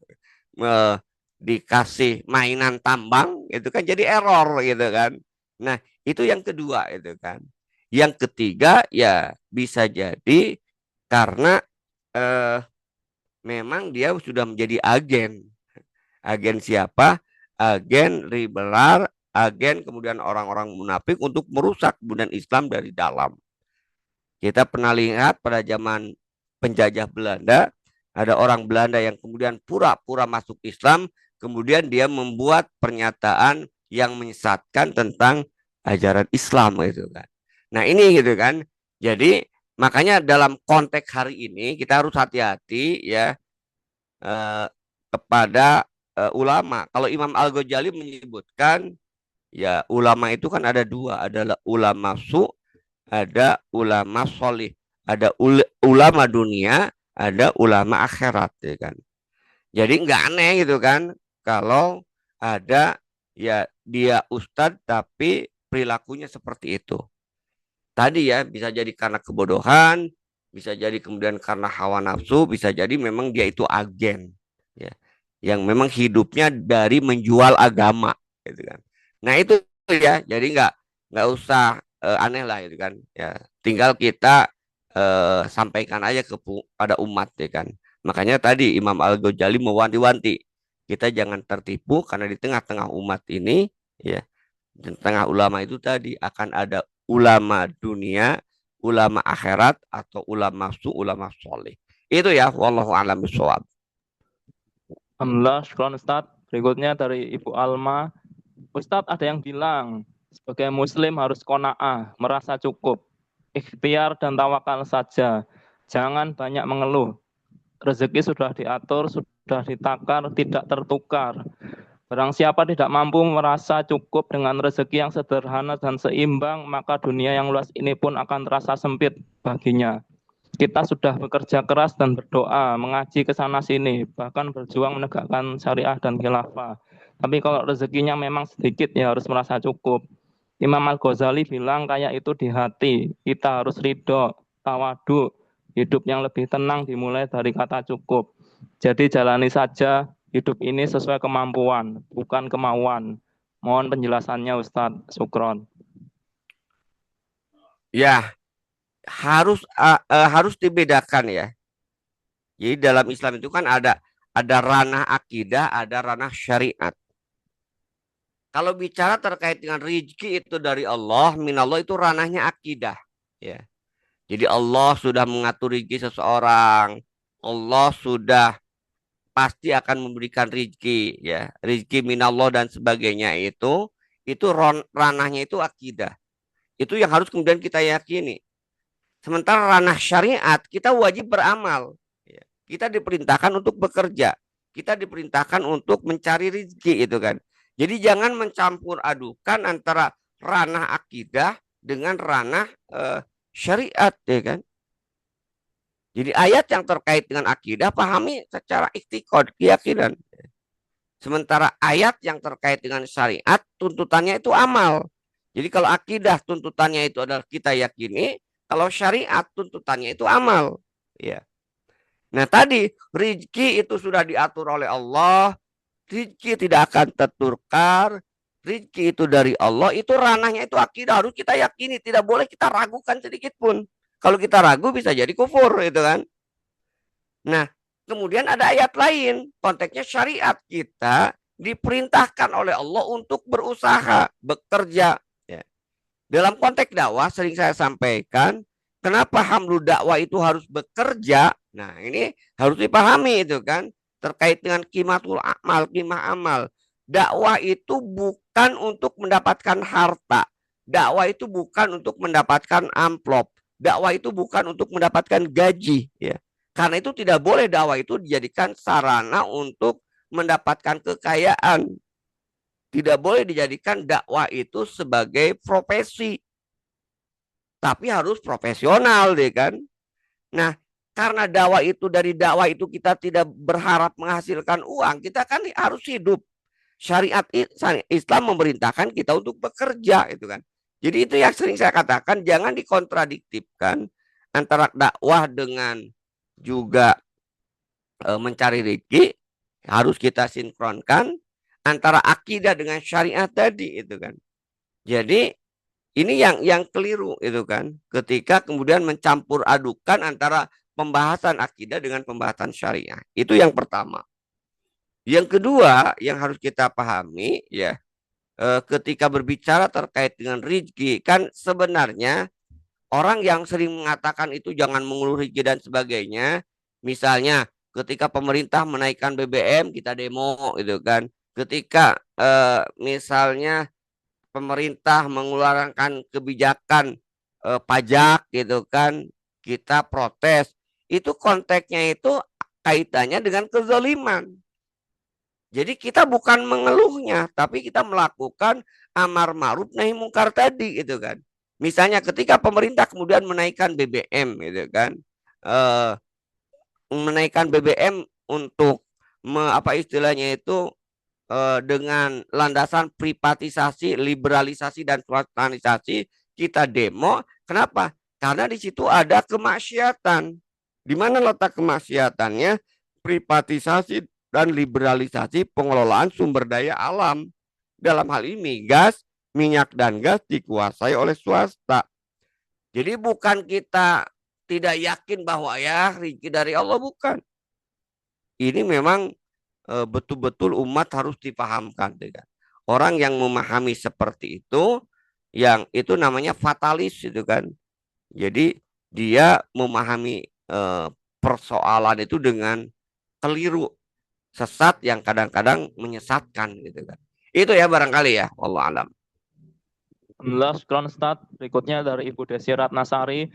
eh, dikasih mainan tambang, itu kan jadi error gitu kan. Nah, itu yang kedua itu kan. Yang ketiga ya bisa jadi karena eh, memang dia sudah menjadi agen. Agen siapa? Agen liberal, agen kemudian orang-orang munafik untuk merusak kemudian Islam dari dalam. Kita pernah lihat pada zaman penjajah Belanda, ada orang Belanda yang kemudian pura-pura masuk Islam, kemudian dia membuat pernyataan yang menyesatkan tentang ajaran Islam gitu kan. Nah, ini gitu kan. Jadi makanya dalam konteks hari ini kita harus hati-hati ya eh, kepada ulama. Kalau Imam Al-Ghazali menyebutkan ya ulama itu kan ada dua, adalah ulama su, ada ulama solih, ada ulama dunia, ada ulama akhirat ya kan. Jadi nggak aneh gitu kan kalau ada ya dia ustadz tapi perilakunya seperti itu. Tadi ya bisa jadi karena kebodohan, bisa jadi kemudian karena hawa nafsu, bisa jadi memang dia itu agen ya yang memang hidupnya dari menjual agama gitu kan. Nah itu ya jadi nggak usah aneh lah gitu kan ya, tinggal kita sampaikan aja pada umat ya kan. Makanya tadi Imam Al-Ghazali mewanti-wanti kita jangan tertipu karena di tengah-tengah umat ini ya, di tengah ulama itu tadi akan ada ulama dunia, ulama akhirat, atau ulama su, ulama soleh. Itu ya, wallahu a'lam bishawab. Alhamdulillah, syukran Ustadz. Berikutnya dari Ibu Alma. Ustadz, ada yang bilang sebagai muslim harus qanaah, merasa cukup, ikhtiar dan tawakal saja. Jangan banyak mengeluh. Rezeki sudah diatur, sudah ditakar, tidak tertukar. Barang siapa tidak mampu merasa cukup dengan rezeki yang sederhana dan seimbang, maka dunia yang luas ini pun akan terasa sempit baginya. Kita sudah bekerja keras dan berdoa, mengaji ke sana sini, bahkan berjuang menegakkan syariah dan khilafah. Tapi kalau rezekinya memang sedikit, ya harus merasa cukup. Imam Al-Ghazali bilang kayak itu di hati. Kita harus ridho, tawadu, hidup yang lebih tenang dimulai dari kata cukup. Jadi jalani saja hidup ini sesuai kemampuan, bukan kemauan. Mohon penjelasannya Ustadz. Syukron. Ya, harus dibedakan ya. Jadi dalam Islam itu kan ada ranah akidah, ada ranah syariat. Kalau bicara terkait dengan rizki itu dari Allah, minallah itu ranahnya akidah. Ya. Jadi Allah sudah mengatur rizki seseorang. Allah sudah pasti akan memberikan rizki. Ya. Rizki minallah dan sebagainya itu ranahnya itu akidah. Itu yang harus kemudian kita yakini. Sementara ranah syariat, kita wajib beramal. Ya. Kita diperintahkan untuk bekerja. Kita diperintahkan untuk mencari rizki itu kan. Jadi jangan mencampur adukan antara ranah akidah dengan ranah syariat ya kan. Jadi ayat yang terkait dengan akidah pahami secara iktikad, keyakinan. Sementara ayat yang terkait dengan syariat tuntutannya itu amal. Jadi kalau akidah tuntutannya itu adalah kita yakini, kalau syariat tuntutannya itu amal. Ya. Nah tadi rizki itu sudah diatur oleh Allah, rizki tidak akan tertukar, rizki itu dari Allah, itu ranahnya itu akidah harus kita yakini, tidak boleh kita ragukan sedikit pun. Kalau kita ragu bisa jadi kufur itu kan. Nah, kemudian ada ayat lain, konteksnya syariat kita diperintahkan oleh Allah untuk berusaha, bekerja. Ya. Dalam konteks dakwah sering saya sampaikan, kenapa hamlu dakwah itu harus bekerja? Nah, ini harus dipahami itu kan, terkait dengan qimatul amal, qimah amal. Dakwah itu bukan untuk mendapatkan harta. Dakwah itu bukan untuk mendapatkan amplop. Dakwah itu bukan untuk mendapatkan gaji, ya. Karena itu tidak boleh dakwah itu dijadikan sarana untuk mendapatkan kekayaan. Tidak boleh dijadikan dakwah itu sebagai profesi. Tapi harus profesional deh kan. Nah, karena dakwah itu dari dakwah itu kita tidak berharap menghasilkan uang, kita kan harus hidup. Syariat Islam memerintahkan kita untuk bekerja itu kan. Jadi itu yang sering saya katakan, jangan dikontradiktifkan antara dakwah dengan juga mencari rezeki, harus kita sinkronkan antara akidah dengan syariat tadi itu kan. Jadi ini yang keliru itu kan, ketika kemudian mencampur adukan antara pembahasan akidah dengan pembahasan syariah. Itu yang pertama. Yang kedua yang harus kita pahami ya, ketika berbicara terkait dengan rezeki, kan sebenarnya orang yang sering mengatakan itu jangan mengeluh rezeki dan sebagainya. Misalnya ketika pemerintah menaikkan BBM kita demo itu kan. Ketika misalnya pemerintah mengeluarkan kebijakan pajak gitu kan, kita protes. Itu konteksnya itu kaitannya dengan kezaliman. Jadi kita bukan mengeluhnya, tapi kita melakukan amar ma'ruf nahi mungkar tadi gitu kan. Misalnya ketika pemerintah kemudian menaikkan BBM gitu kan, eh, menaikkan BBM untuk apa istilahnya itu, dengan landasan privatisasi, liberalisasi dan swastamisasi, kita demo. Kenapa? Karena di situ ada kemaksiatan. Di mana letak kemaksiatannya? Privatisasi dan liberalisasi pengelolaan sumber daya alam. Dalam hal ini gas, minyak dan gas dikuasai oleh swasta. Jadi bukan kita tidak yakin bahwa ya rezeki dari Allah, bukan. Ini memang betul-betul umat harus dipahamkan. Orang yang memahami seperti itu, yang itu namanya fatalis itu kan. Jadi dia memahami persoalan itu dengan keliru, sesat yang kadang-kadang menyesatkan gitu kan. Itu ya barangkali ya, wallahu alam. Alhamdulillah, syukran Ustaz. Berikutnya dari Ibu Desi Ratnasari.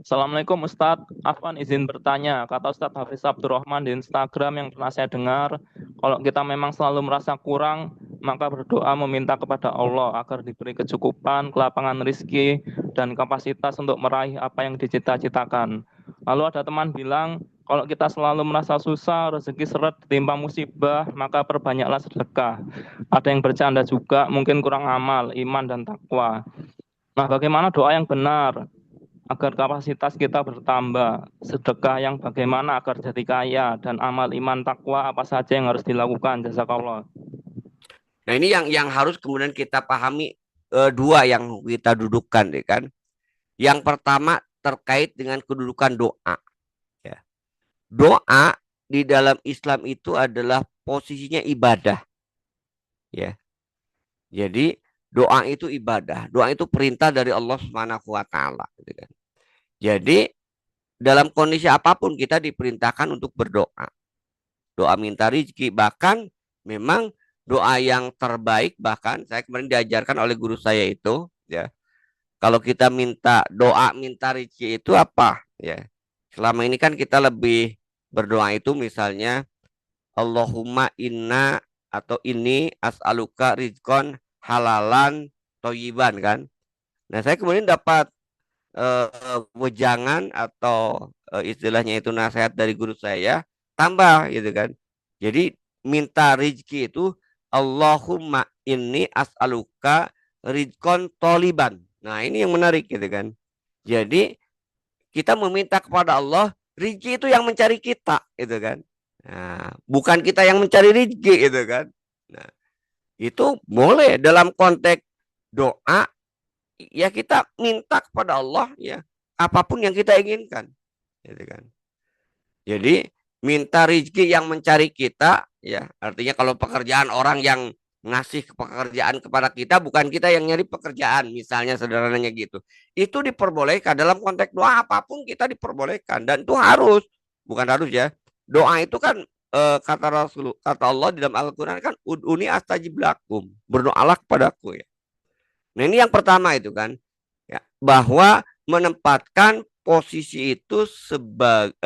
Assalamualaikum Ustadz, Afwan izin bertanya, kata Ustadz Hafiz Abdurrahman di Instagram yang pernah saya dengar, kalau kita memang selalu merasa kurang, maka berdoa meminta kepada Allah agar diberi kecukupan, kelapangan rizki, dan kapasitas untuk meraih apa yang dicita-citakan. Lalu ada teman bilang, kalau kita selalu merasa susah, rezeki seret, ditimpa musibah, maka perbanyaklah sedekah. Ada yang bercanda juga, mungkin kurang amal, iman, dan takwa. Nah, bagaimana doa yang benar agar kapasitas kita bertambah, sedekah yang bagaimana agar jadi kaya, dan amal iman takwa apa saja yang harus dilakukan? Jazakallah. Nah ini yang harus kemudian kita pahami, dua yang kita dudukkan deh kan. Yang pertama terkait dengan kedudukan doa. Ya. Doa di dalam Islam itu adalah posisinya ibadah. Ya. Jadi doa itu ibadah. Doa itu perintah dari Allah Subhanahu wa taala gitu kan. Jadi dalam kondisi apapun kita diperintahkan untuk berdoa. Doa minta rezeki, bahkan memang doa yang terbaik, bahkan saya kemarin diajarkan oleh guru saya itu ya. Kalau kita minta doa minta rezeki itu apa ya? Selama ini kan kita lebih berdoa itu misalnya Allahumma inna atau ini as'aluka rizkon halalan toyiban kan. Nah saya kemudian dapat wejangan atau istilahnya itu nasihat dari guru saya, tambah gitu kan. Jadi minta rezeki itu Allahumma inni as'aluka rizkon toliban. Nah ini yang menarik gitu kan. Jadi kita meminta kepada Allah, rezeki itu yang mencari kita gitu kan. Nah, bukan kita yang mencari rezeki gitu kan. Nah, itu boleh dalam konteks doa, ya kita minta kepada Allah ya apapun yang kita inginkan gitu kan. Jadi minta rezeki yang mencari kita ya, artinya kalau pekerjaan orang yang ngasih pekerjaan kepada kita, bukan kita yang nyari pekerjaan, misalnya sederhananya gitu. Itu diperbolehkan dalam konteks doa, apapun kita diperbolehkan, dan itu harus, bukan harus ya. Doa itu kan kata Rasul, kata Allah di dalam Al-Qur'an kan ud'uni astajib lakum, berdoalah kepadaku ya. Nah, ini yang pertama itu kan ya, bahwa menempatkan posisi itu sebagai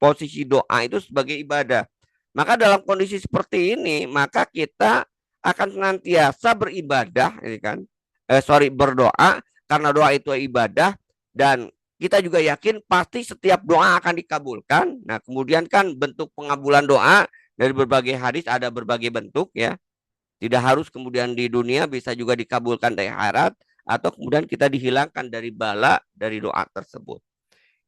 posisi doa itu sebagai ibadah. Maka dalam kondisi seperti ini, maka kita akan senantiasa beribadah, ini kan, berdoa, karena doa itu ibadah, dan kita juga yakin pasti setiap doa akan dikabulkan. Nah, kemudian kan bentuk pengabulan doa dari berbagai hadis ada berbagai bentuk ya. Tidak harus kemudian di dunia, bisa juga dikabulkan dari akhirat, atau kemudian kita dihilangkan dari bala dari doa tersebut.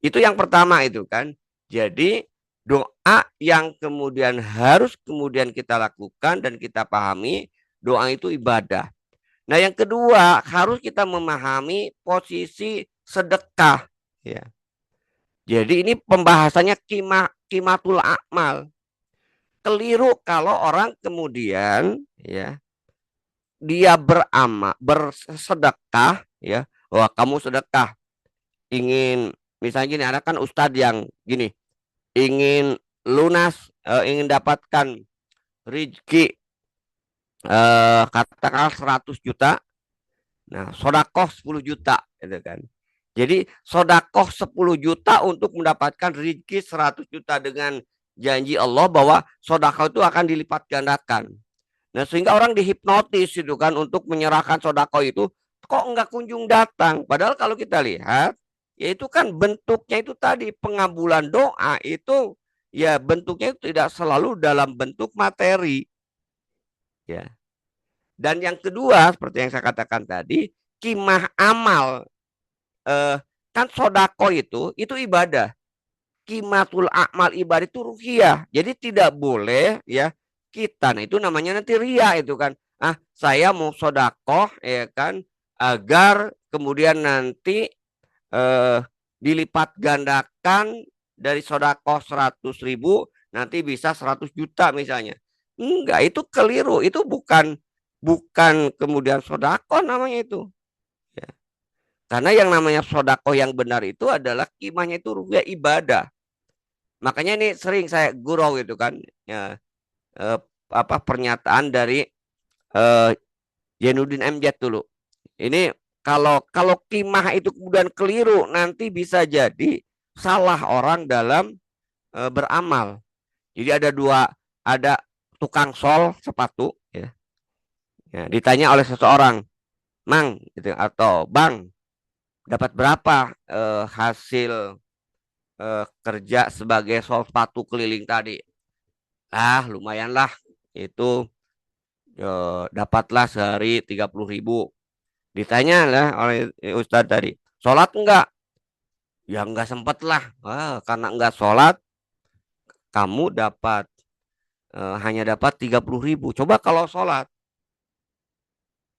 Itu yang pertama itu kan. Jadi doa yang kemudian harus kemudian kita lakukan dan kita pahami, doa itu ibadah. Nah, yang kedua, harus kita memahami posisi sedekah, ya. Jadi ini pembahasannya kimatul amal. Keliru kalau orang kemudian, ya, dia bersedekah, ya. Wah, kamu sedekah ingin, misalnya gini, ada kan ustadz yang gini, ingin lunas, ingin dapatkan rezeki, katakanlah 100 juta. Nah, sodakoh 10 juta gitu kan. Jadi sodakoh 10 juta untuk mendapatkan rezeki 100 juta dengan janji Allah bahwa sodakoh itu akan dilipat gandakan. Nah, sehingga orang dihipnotis itu kan untuk menyerahkan sodakoh itu, kok enggak kunjung datang. Padahal kalau kita lihat, ya itu kan bentuknya itu tadi, pengabulan doa itu ya bentuknya itu tidak selalu dalam bentuk materi, ya. Dan yang kedua, seperti yang saya katakan tadi, kimah amal, eh, kan sodako itu ibadah. Kimatul amal ibadah itu ruhiyah. Jadi tidak boleh, ya, kita, nah itu namanya nanti ria itu kan. Ah, saya mau sodakoh, ya kan, agar kemudian nanti eh, dilipat gandakan dari sodakoh 100.000 nanti bisa 100 juta misalnya. Enggak, itu keliru. Itu bukan bukan kemudian sodakoh namanya itu. Ya. Karena yang namanya sodakoh yang benar itu adalah kimahnya itu rupiah ibadah. Makanya ini sering saya gurau itu kan, ya, eh, apa pernyataan dari eh, Jainuddin MZ dulu. Ini kalau kimah itu kemudian keliru, nanti bisa jadi salah orang dalam beramal. Jadi ada tukang sol sepatu, ya. Ya, ditanya oleh seseorang, Mang, gitu, atau Bang, dapat berapa hasil kerja sebagai sol sepatu keliling tadi? Ah, lumayan lah. Itu dapatlah sehari 30.000. Ditanya lah oleh Ustadz tadi, sholat enggak? Ya enggak sempet lah. Karena enggak sholat, kamu hanya dapat 30.000. Coba kalau sholat,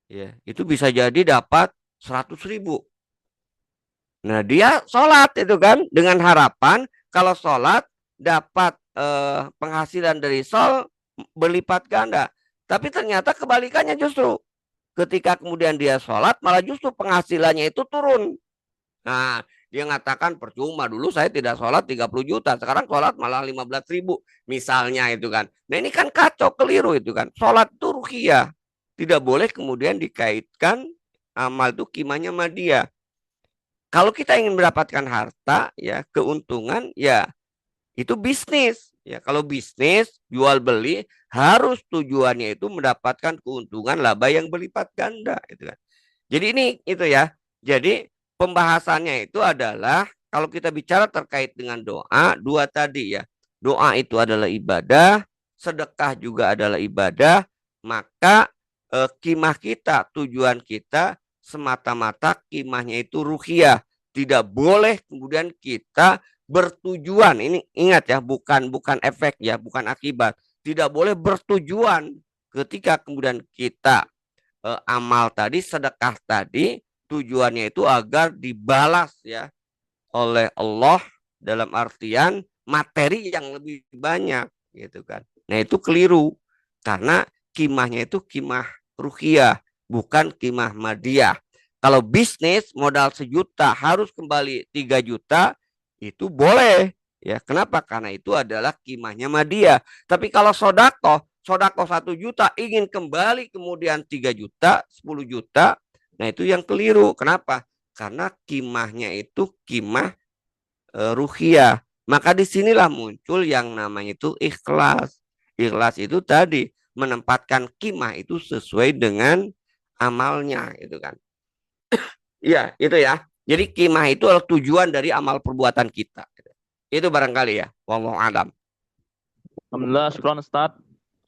ya itu bisa jadi dapat 100.000. Nah, dia sholat itu kan dengan harapan kalau sholat dapat penghasilan dari sol berlipat ganda. Tapi ternyata kebalikannya, justru ketika kemudian dia sholat malah justru penghasilannya itu turun. Nah, dia mengatakan percuma, dulu saya tidak sholat 30 juta, sekarang sholat malah 15.000 misalnya itu kan. Nah, ini kan kacau, keliru itu kan. Sholat itu ruhiyah. Tidak boleh kemudian dikaitkan amal itu kimanya sama dia. Kalau kita ingin mendapatkan harta, ya, keuntungan, ya itu bisnis. Ya, kalau bisnis jual beli harus tujuannya itu mendapatkan keuntungan laba yang berlipat ganda, itu kan. Jadi ini itu ya. Jadi pembahasannya itu adalah kalau kita bicara terkait dengan doa, dua tadi ya. Doa itu adalah ibadah, sedekah juga adalah ibadah, maka kimah kita, tujuan kita semata-mata kimahnya itu ruhiyah. Tidak boleh kemudian kita bertujuan, ini ingat ya, bukan efek ya, bukan akibat. Tidak boleh bertujuan ketika kemudian kita amal tadi, sedekah tadi, tujuannya itu agar dibalas ya oleh Allah dalam artian materi yang lebih banyak gitu kan. Nah, itu keliru karena kimahnya itu kimah ruhiyah, bukan kimah madiyah. Kalau bisnis modal 1 juta harus kembali 3 juta, itu boleh ya. Kenapa? Karena itu adalah kimahnya madiyah. Tapi kalau sodako 1 juta ingin kembali kemudian 3 juta, 10 juta, nah itu yang keliru. Kenapa? Karena kimahnya itu kimah ruhiyah. Maka disinilah muncul yang namanya itu ikhlas. Ikhlas itu tadi menempatkan kimah itu sesuai dengan amalnya, itu kan. Iya, itu ya. Jadi kimah itu adalah tujuan dari amal perbuatan kita. Itu barangkali ya. Wallahu alam. Alhamdulillah, syukron Ustaz.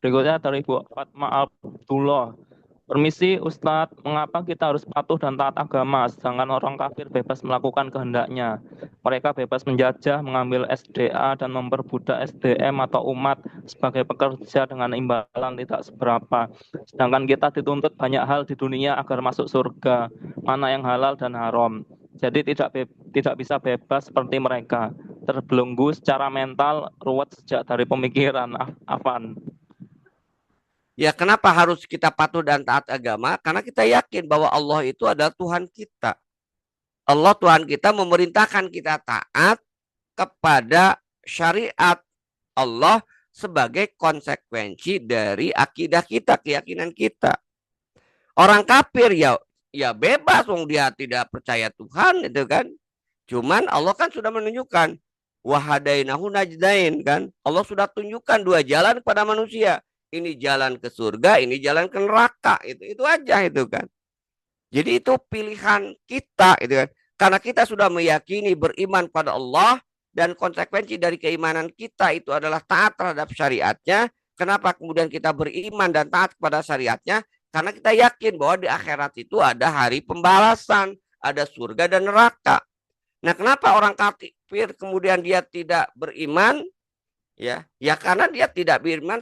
Berikutnya dari Bu Fatma Abdullah. Permisi Ustadz, mengapa kita harus patuh dan taat agama, sedangkan orang kafir bebas melakukan kehendaknya? Mereka bebas menjajah, mengambil SDA, dan memperbudak SDM atau umat sebagai pekerja dengan imbalan tidak seberapa. Sedangkan kita dituntut banyak hal di dunia agar masuk surga, mana yang halal dan haram. Jadi tidak bisa bebas seperti mereka. Terbelenggu secara mental, ruwet sejak dari pemikiran. Afan. Ya, kenapa harus kita patuh dan taat agama? Karena kita yakin bahwa Allah itu adalah Tuhan kita. Allah Tuhan kita memerintahkan kita taat kepada syariat Allah sebagai konsekuensi dari akidah kita, keyakinan kita. Orang kafir ya bebas, wong dia tidak percaya Tuhan itu kan. Cuman Allah kan sudah menunjukkan wahadainahu najdain kan. Allah sudah tunjukkan dua jalan kepada manusia. Ini jalan ke surga, ini jalan ke neraka. Itu aja itu kan. Jadi itu pilihan kita itu kan. Karena kita sudah meyakini beriman pada Allah dan konsekuensi dari keimanan kita itu adalah taat terhadap syariatnya. Kenapa kemudian kita beriman dan taat kepada syariatnya? Karena kita yakin bahwa di akhirat itu ada hari pembalasan, ada surga dan neraka. Nah, kenapa orang kafir kemudian dia tidak beriman? Ya karena dia tidak beriman,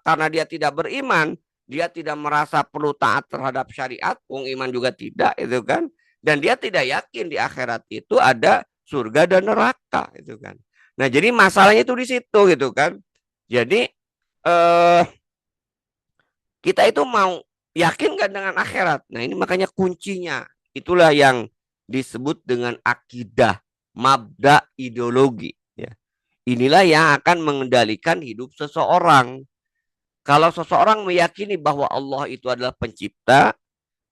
karena dia tidak beriman, dia tidak merasa perlu taat terhadap syariat, wong iman juga tidak itu kan. Dan dia tidak yakin di akhirat itu ada surga dan neraka itu kan. Nah, jadi masalahnya itu di situ gitu kan. Jadi kita itu mau yakin gak dengan akhirat? Nah, ini makanya kuncinya. Itulah yang disebut dengan akidah, mabda, ideologi. Ya. Inilah yang akan mengendalikan hidup seseorang. Kalau seseorang meyakini bahwa Allah itu adalah pencipta,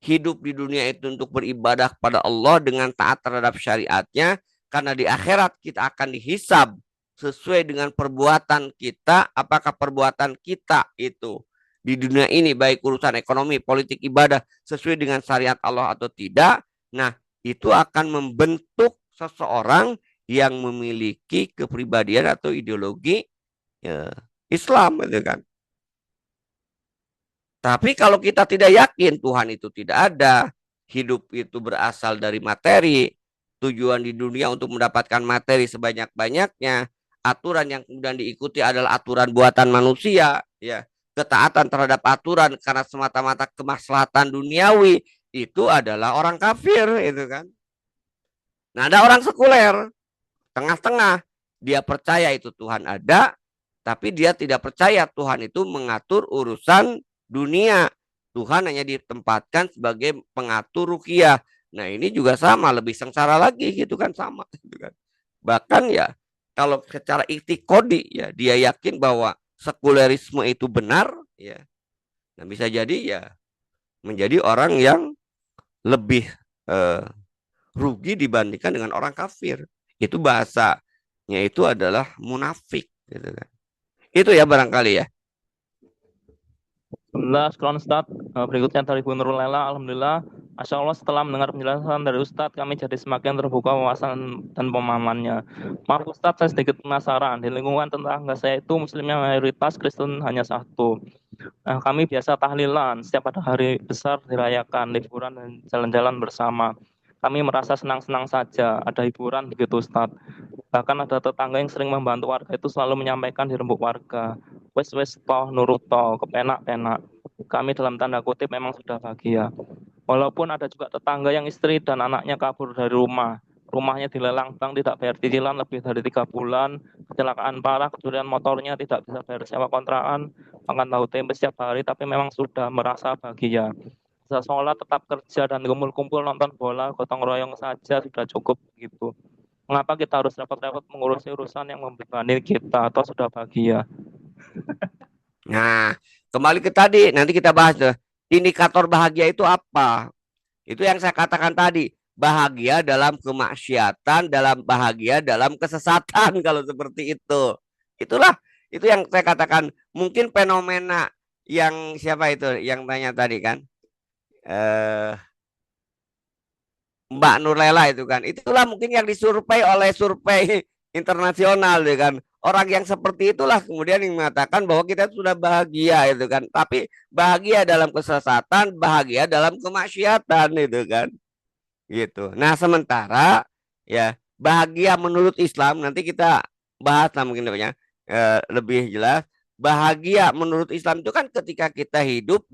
hidup di dunia itu untuk beribadah kepada Allah dengan taat terhadap syariatnya, karena di akhirat kita akan dihisab sesuai dengan perbuatan kita, apakah perbuatan kita itu di dunia ini baik urusan ekonomi, politik, ibadah sesuai dengan syariat Allah atau tidak. Nah, itu akan membentuk seseorang yang memiliki kepribadian atau ideologi ya, Islam gitu kan. Tapi kalau kita tidak yakin Tuhan itu tidak ada, hidup itu berasal dari materi, tujuan di dunia untuk mendapatkan materi sebanyak-banyaknya, aturan yang kemudian diikuti adalah aturan buatan manusia, ya, ketaatan terhadap aturan karena semata-mata kemaslahatan duniawi, itu adalah orang kafir, itu kan. Nah, ada orang sekuler, tengah-tengah, dia percaya itu Tuhan ada, tapi dia tidak percaya Tuhan itu mengatur urusan dunia. Tuhan hanya ditempatkan sebagai pengatur rukiah. Nah, ini juga sama, lebih sengsara lagi gitu kan, sama gitu kan. Bahkan ya kalau secara iktikodi ya dia yakin bahwa sekulerisme itu benar ya. Nah, bisa jadi ya menjadi orang yang lebih rugi dibandingkan dengan orang kafir. Itu bahasanya itu adalah munafik gitu kan. Itu ya barangkali ya. Alhamdulillah, sekarang Ustadz. Berikutnya dari Bu Nurul Lela. Alhamdulillah, Masya Allah setelah mendengar penjelasan dari Ustadz, kami jadi semakin terbuka wawasan dan pemahamannya. Maaf Ustadz, saya sedikit penasaran. Di lingkungan tetangga saya itu muslimnya mayoritas, Kristen hanya satu. Nah, kami biasa tahlilan, setiap ada hari besar dirayakan, liburan dan jalan-jalan bersama. Kami merasa senang-senang saja, ada hiburan begitu Ustadz. Bahkan ada tetangga yang sering membantu warga itu selalu menyampaikan di rembuk warga, wes toh nurut toh, kepenak-penak. Kami dalam tanda kutip memang sudah bahagia. Walaupun ada juga tetangga yang istri dan anaknya kabur dari rumah. Rumahnya dilelang bank, tidak bayar cicilan lebih dari 3 bulan. Kecelakaan parah, kecurian motornya, tidak bisa bayar sewa kontrakan. Makan tahu tempe setiap hari, tapi memang sudah merasa bahagia. Bisa sholat, tetap kerja, dan kumpul-kumpul nonton bola, gotong royong saja sudah cukup gitu. Mengapa kita harus repot-repot mengurusi urusan yang membebani kita atau sudah bahagia? Nah, kembali ke tadi, nanti kita bahas deh. Indikator bahagia itu apa? Itu yang saya katakan tadi. Bahagia dalam kemaksiatan, dalam bahagia dalam kesesatan kalau seperti itu. Itulah itu yang saya katakan. Mungkin fenomena yang siapa itu yang tanya tadi kan? Eh, Mbak Nurlela itu kan. Itulah mungkin yang disurvei oleh survei internasional ya kan. orang yang seperti itulah kemudian yang mengatakan bahwa kita sudah bahagia itu kan. Tapi bahagia dalam kesesatan, bahagia dalam kemaksiatan itu kan. Gitu. Nah, sementara ya bahagia menurut Islam nanti kita bahas lah mungkin lebih jelas. Bahagia menurut Islam itu kan ketika kita hidup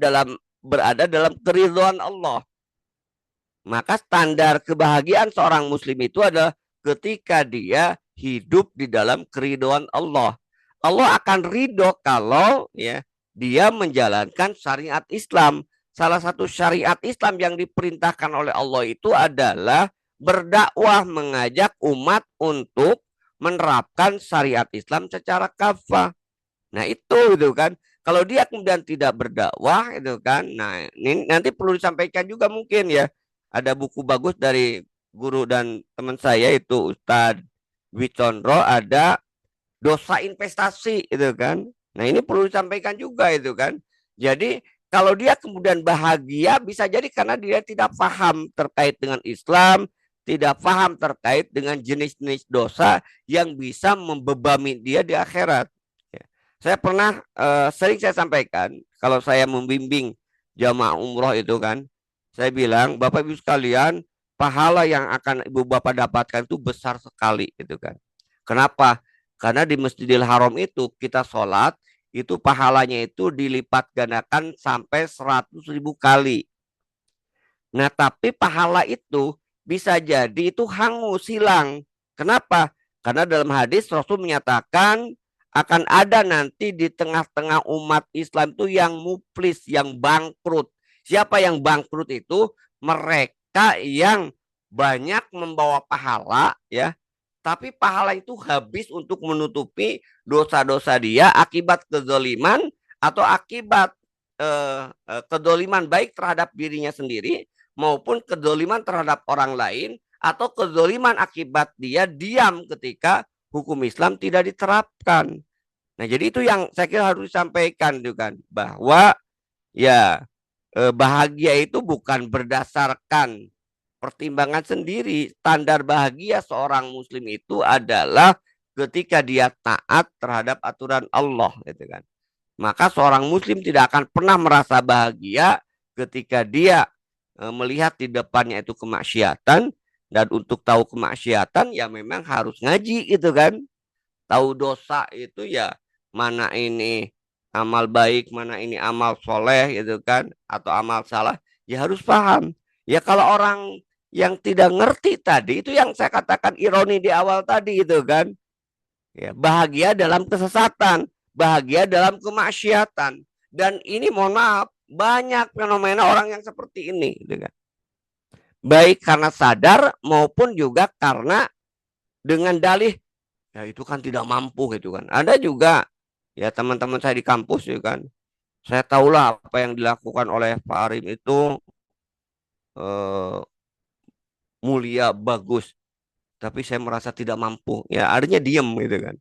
berada dalam keridhaan Allah. Maka standar kebahagiaan seorang muslim itu adalah ketika dia hidup di dalam keridhaan Allah. Allah akan ridho kalau ya dia menjalankan syariat Islam. Salah satu syariat Islam yang diperintahkan oleh Allah itu adalah berdakwah, mengajak umat untuk menerapkan syariat Islam secara kafah. Nah itu kan. Kalau dia kemudian tidak berdakwah itu kan. Nah ini nanti perlu disampaikan juga mungkin ya. Ada buku bagus dari guru dan teman saya itu Ustadz Wicondro, ada dosa investasi itu kan. Nah ini perlu disampaikan juga itu kan. Jadi kalau dia kemudian bahagia bisa jadi karena dia tidak paham terkait dengan Islam, tidak paham terkait dengan jenis-jenis dosa yang bisa membebani dia di akhirat. Ya. Saya pernah sering saya sampaikan kalau saya membimbing jamaah umroh itu kan, saya bilang Bapak Ibu sekalian, pahala yang akan Ibu Bapak dapatkan itu besar sekali itu kan. Kenapa? Karena di Masjidil Haram itu kita sholat itu pahalanya itu dilipat gandakan sampai 100.000 kali. Nah, tapi pahala itu bisa jadi itu hangus, hilang. Kenapa? Karena dalam hadis Rasul menyatakan akan ada nanti di tengah-tengah umat Islam itu yang muflis, yang bangkrut. Siapa yang bangkrut itu? Mereka yang banyak membawa pahala ya, tapi pahala itu habis untuk menutupi dosa-dosa dia akibat kezaliman atau akibat kezaliman baik terhadap dirinya sendiri maupun kezaliman terhadap orang lain atau kezaliman akibat dia diam ketika hukum Islam tidak diterapkan. Nah, jadi itu yang saya kira harus disampaikan juga kan, bahwa ya bahagia itu bukan berdasarkan pertimbangan sendiri. Standar bahagia seorang muslim itu adalah ketika dia taat terhadap aturan Allah gitu kan. Maka seorang muslim tidak akan pernah merasa bahagia ketika dia melihat di depannya itu kemaksiatan, dan untuk tahu kemaksiatan ya memang harus ngaji gitu kan. Tahu dosa itu ya mana ini amal baik, mana ini amal soleh gitu kan, atau amal salah, ya harus paham. Ya kalau orang yang tidak ngerti tadi, itu yang saya katakan ironi di awal tadi itu kan. Ya, bahagia dalam kesesatan, bahagia dalam kemaksiatan. Dan ini mohon maaf, banyak fenomena orang yang seperti ini gitu kan. Baik karena sadar maupun juga karena dengan dalih ya itu kan tidak mampu gitu kan. Ada juga ya teman-teman saya di kampus ya kan. Saya tahulah apa yang dilakukan oleh Pak Arim itu mulia, bagus. Tapi saya merasa tidak mampu. Ya artinya diem gitu kan.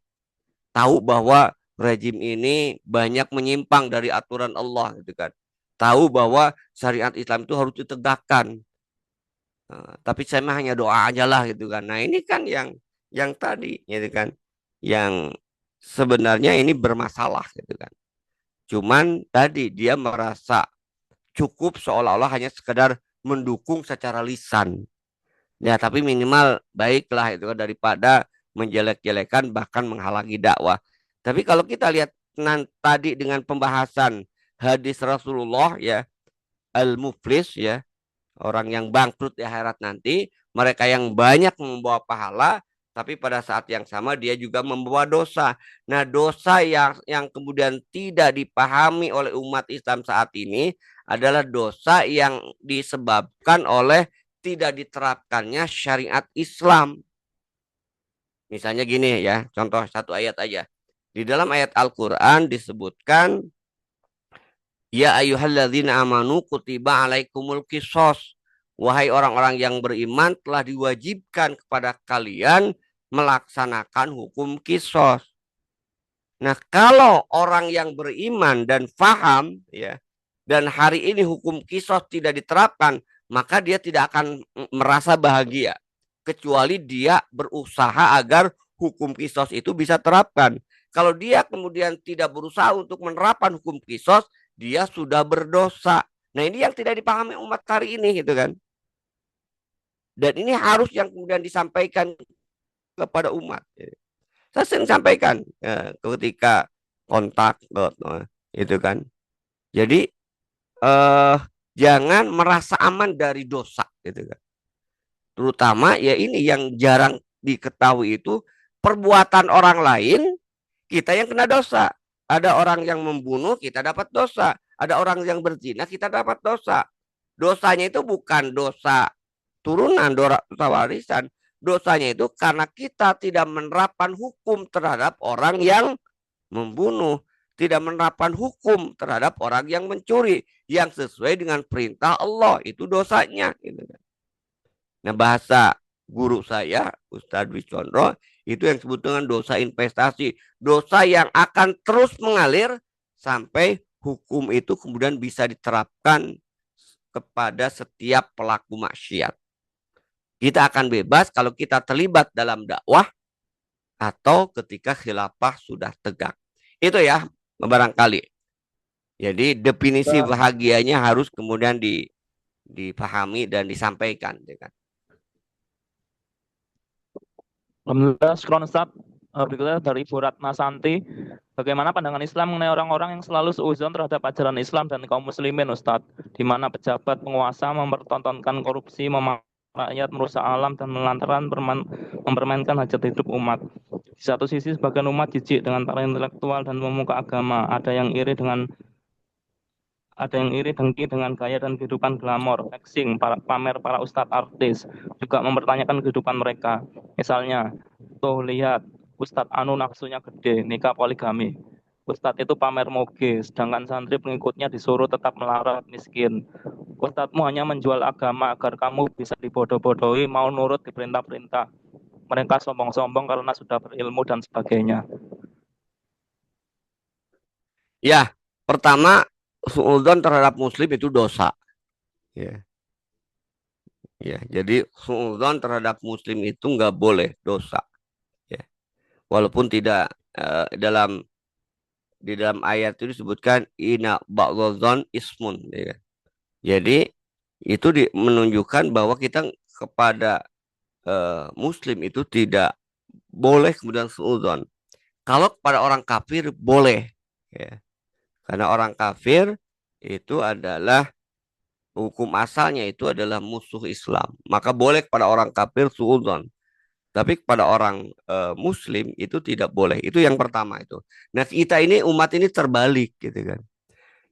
Tahu bahwa rejim ini banyak menyimpang dari aturan Allah gitu kan. Tahu bahwa syariat Islam itu harus ditegakkan. Tapi saya mah hanya doa aja lah gitu kan. Nah ini kan yang tadi gitu kan. Yang sebenarnya ini bermasalah gitu kan. Cuman tadi dia merasa cukup seolah-olah hanya sekedar mendukung secara lisan. Ya, tapi minimal baiklah itu kan daripada menjelek-jelekan bahkan menghalangi dakwah. Tapi kalau kita lihat tadi dengan pembahasan hadis Rasulullah ya, al-muflis ya, orang yang bangkrut di akhirat nanti, mereka yang banyak membawa pahala tapi pada saat yang sama dia juga membawa dosa. Nah, dosa yang kemudian tidak dipahami oleh umat Islam saat ini adalah dosa yang disebabkan oleh tidak diterapkannya syariat Islam. Misalnya gini ya, contoh satu ayat aja. Di dalam ayat Al-Qur'an disebutkan ya ayyuhalladzina amanu kutiba alaikumul qisas. Wahai orang-orang yang beriman, telah diwajibkan kepada kalian melaksanakan hukum qisas. Nah, kalau orang yang beriman dan faham ya, dan hari ini hukum qisas tidak diterapkan, maka dia tidak akan merasa bahagia kecuali dia berusaha agar hukum kisos itu bisa terapkan. Kalau dia kemudian tidak berusaha untuk menerapkan hukum kisos, dia sudah berdosa. Nah, ini yang tidak dipahami umat hari ini gitu kan. Dan ini harus yang kemudian disampaikan kepada umat. Saya sering sampaikan ketika kontak itu kan. Jadi jangan merasa aman dari dosa gitu kan. Terutama ya ini yang jarang diketahui itu perbuatan orang lain kita yang kena dosa. Ada orang yang membunuh kita dapat dosa. Ada orang yang berzina kita dapat dosa. Dosanya itu bukan dosa turunan, dosa warisan. Dosanya itu karena kita tidak menerapkan hukum terhadap orang yang membunuh, tidak menerapkan hukum terhadap orang yang mencuri yang sesuai dengan perintah Allah, itu dosanya gitu kan. Nah, bahasa guru saya Ustadz Wicondro itu yang disebut dengan dosa investasi, dosa yang akan terus mengalir sampai hukum itu kemudian bisa diterapkan kepada setiap pelaku maksiat. Kita akan bebas kalau kita terlibat dalam dakwah atau ketika khilafah sudah tegak. Itu ya barangkali. Jadi definisi Ya, bahagianya harus kemudian dipahami dan disampaikan. Alhamdulillah, syukron Ustaz. Berikutnya dari Ibu Ratna Santi. Bagaimana pandangan Islam mengenai orang-orang yang selalu seuzon terhadap ajaran Islam dan kaum muslimin, Ustaz? Di mana pejabat penguasa mempertontonkan korupsi, memaksa rakyat, merusak alam, dan melantaran mempermainkan hajat hidup umat. Di satu sisi, sebagian umat jijik dengan para intelektual dan pemuka agama. Ada yang iri dengki dengan gaya dan kehidupan glamor, flexing, pamer para ustadz artis, juga mempertanyakan kehidupan mereka. Misalnya, tuh lihat, Ustadz Anu nafsunya gede, nikah poligami. Ustadz itu pamer moge, sedangkan santri pengikutnya disuruh tetap melarat miskin. Ustadzmu hanya menjual agama agar kamu bisa dibodoh-bodohi, mau nurut di perintah-perintah. Mereka sombong-sombong karena sudah berilmu dan sebagainya. Ya, pertama suudzon terhadap muslim itu dosa. Ya, ya. Jadi suudzon terhadap muslim itu nggak boleh dosa. Ya, walaupun tidak di dalam ayat itu disebutkan ina ba'dzon ismun. Ya. Jadi itu menunjukkan bahwa kita kepada muslim itu tidak boleh kemudian suudzon. Kalau kepada orang kafir boleh. Ya. Karena orang kafir itu adalah hukum asalnya itu adalah musuh Islam. Maka boleh kepada orang kafir suudzon. Tapi kepada orang muslim itu tidak boleh. Itu yang pertama itu. Nah, kita ini umat ini terbalik gitu kan.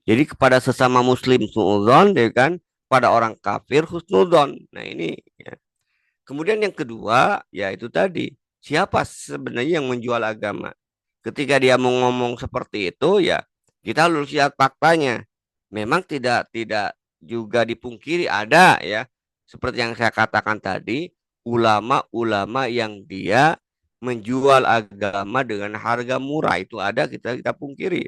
Jadi kepada sesama muslim suudzon ya kan, pada orang kafir husnudzon. Nah, ini ya. Kemudian yang kedua ya itu tadi, siapa sebenarnya yang menjual agama? Ketika dia mau ngomong seperti itu ya kita harus lihat faktanya. Memang tidak juga dipungkiri ada ya seperti yang saya katakan tadi ulama-ulama yang dia menjual agama dengan harga murah itu ada kita pungkiri.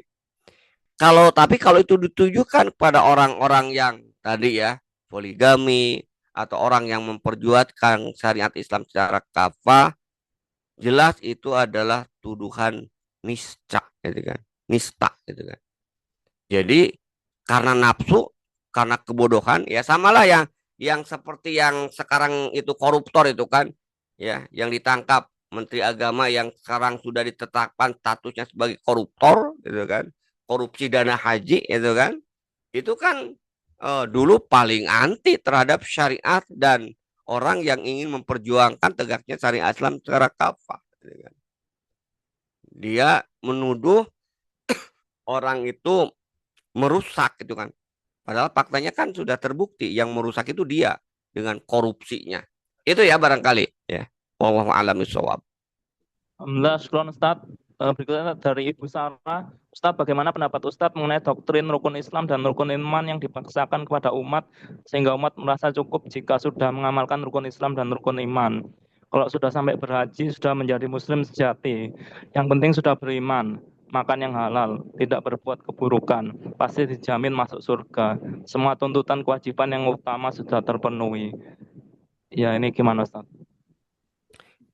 Tapi kalau itu ditujukan kepada orang-orang yang tadi ya poligami atau orang yang memperjuangkan syariat Islam secara kafah, jelas itu adalah tuduhan nista gitu kan. Nista gitu kan. Jadi karena nafsu, karena kebodohan, ya samalah yang seperti yang sekarang itu koruptor itu kan, ya yang ditangkap Menteri Agama yang sekarang sudah ditetapkan statusnya sebagai koruptor, gitu kan, korupsi dana haji, itu kan dulu paling anti terhadap syariat dan orang yang ingin memperjuangkan tegaknya syariat Islam secara kafah. Gitu kan. Dia menuduh orang itu merusak gitu kan. Padahal faktanya kan sudah terbukti yang merusak itu dia dengan korupsinya. Itu ya barangkali ya. Wallahu a'lam bishawab. Alhamdulillah, syukron Ustadz. Berikutnya dari Ibu Sarah. Ustadz, bagaimana pendapat Ustadz mengenai doktrin rukun Islam dan rukun iman yang dipaksakan kepada umat, sehingga umat merasa cukup jika sudah mengamalkan rukun Islam dan rukun iman. Kalau sudah sampai berhaji, sudah menjadi muslim sejati. Yang penting sudah beriman, makan yang halal, tidak berbuat keburukan, pasti dijamin masuk surga. Semua tuntutan kewajiban yang utama sudah terpenuhi. Ya, ini gimana Ustadz?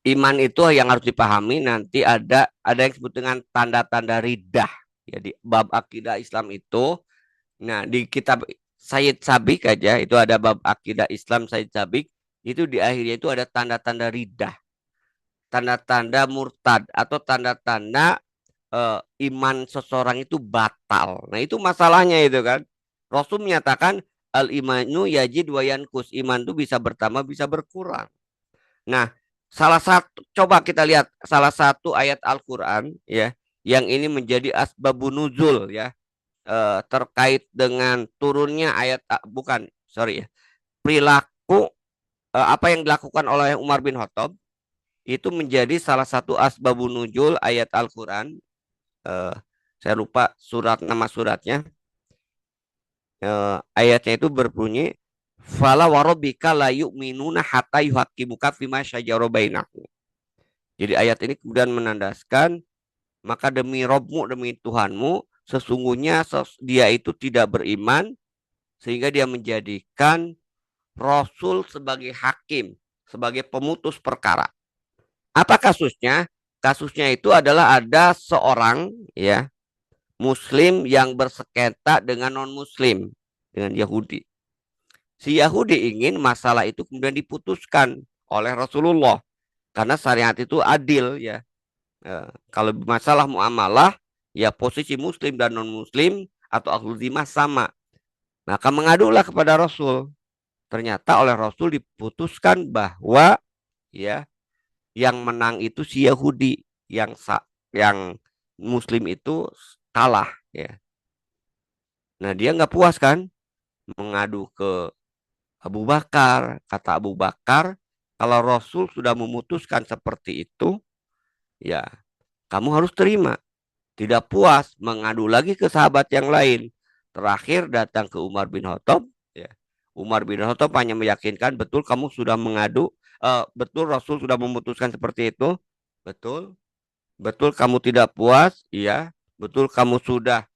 iman itu yang harus dipahami nanti ada yang disebut dengan tanda-tanda ridah. Jadi bab akidah Islam itu, nah di kitab Sayyid Sabiq aja itu ada bab akidah Islam Sayyid Sabiq, itu di akhirnya itu ada tanda-tanda ridah, tanda-tanda murtad atau tanda-tanda iman seseorang itu batal. Nah, itu masalahnya itu kan. Rasul menyatakan al imanu yajid wa yankus. Iman itu bisa bertambah, bisa berkurang. Nah, salah satu coba kita lihat salah satu ayat Al-Qur'an ya yang ini menjadi asbabun nuzul ya, terkait dengan turunnya ayat bukan, sorry ya. Perilaku apa yang dilakukan oleh Umar bin Khattab itu menjadi salah satu asbabun nuzul ayat Al-Qur'an. eh, saya lupa nama suratnya. Ayatnya itu berbunyi fala warobika la yu'minuna hatta yuhaqqimuka fima syajara bainahum. Jadi ayat ini kemudian menandaskan maka demi Robmu, demi Tuhanmu, sesungguhnya dia itu tidak beriman sehingga dia menjadikan Rasul sebagai hakim, sebagai pemutus perkara. Apa kasusnya? Kasusnya itu adalah ada seorang ya Muslim yang bersengketa dengan non-Muslim, dengan Yahudi. Si Yahudi ingin masalah itu kemudian diputuskan oleh Rasulullah karena syariat itu adil ya. Kalau masalah muamalah ya posisi Muslim dan non-Muslim atau ahlul zimah sama. Maka mengadulah kepada Rasul. Ternyata oleh Rasul diputuskan bahwa ya yang menang itu si Yahudi, yang Muslim itu kalah ya. Nah dia nggak puas kan, mengadu ke Abu Bakar. Kata Abu Bakar, kalau Rasul sudah memutuskan seperti itu, ya kamu harus terima. Tidak puas, mengadu lagi ke sahabat yang lain. Terakhir datang ke Umar bin Khattab. Ya. Umar bin Khattab hanya meyakinkan, betul kamu sudah mengadu, betul Rasul sudah memutuskan seperti itu, betul. Betul kamu tidak puas, iya. Betul kamu sudah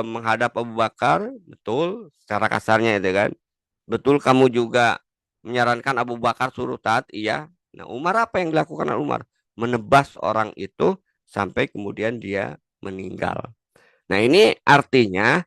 menghadap Abu Bakar, betul. Secara kasarnya itu kan. Betul kamu juga menyarankan Abu Bakar suruh taat, iya. Nah Umar apa yang dilakukan oleh Umar? Menebas orang itu sampai kemudian dia meninggal. Nah ini artinya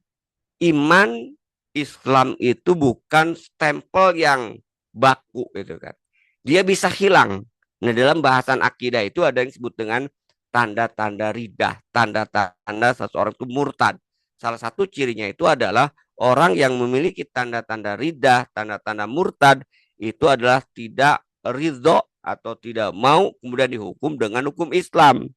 iman Islam itu bukan stempel yang baku gitu kan. Dia bisa hilang. Nah dalam bahasan akidah itu ada yang disebut dengan tanda-tanda ridah, tanda-tanda seseorang itu murtad. Salah satu cirinya itu adalah orang yang memiliki tanda-tanda ridah, tanda-tanda murtad itu adalah tidak ridho atau tidak mau kemudian dihukum dengan hukum Islam.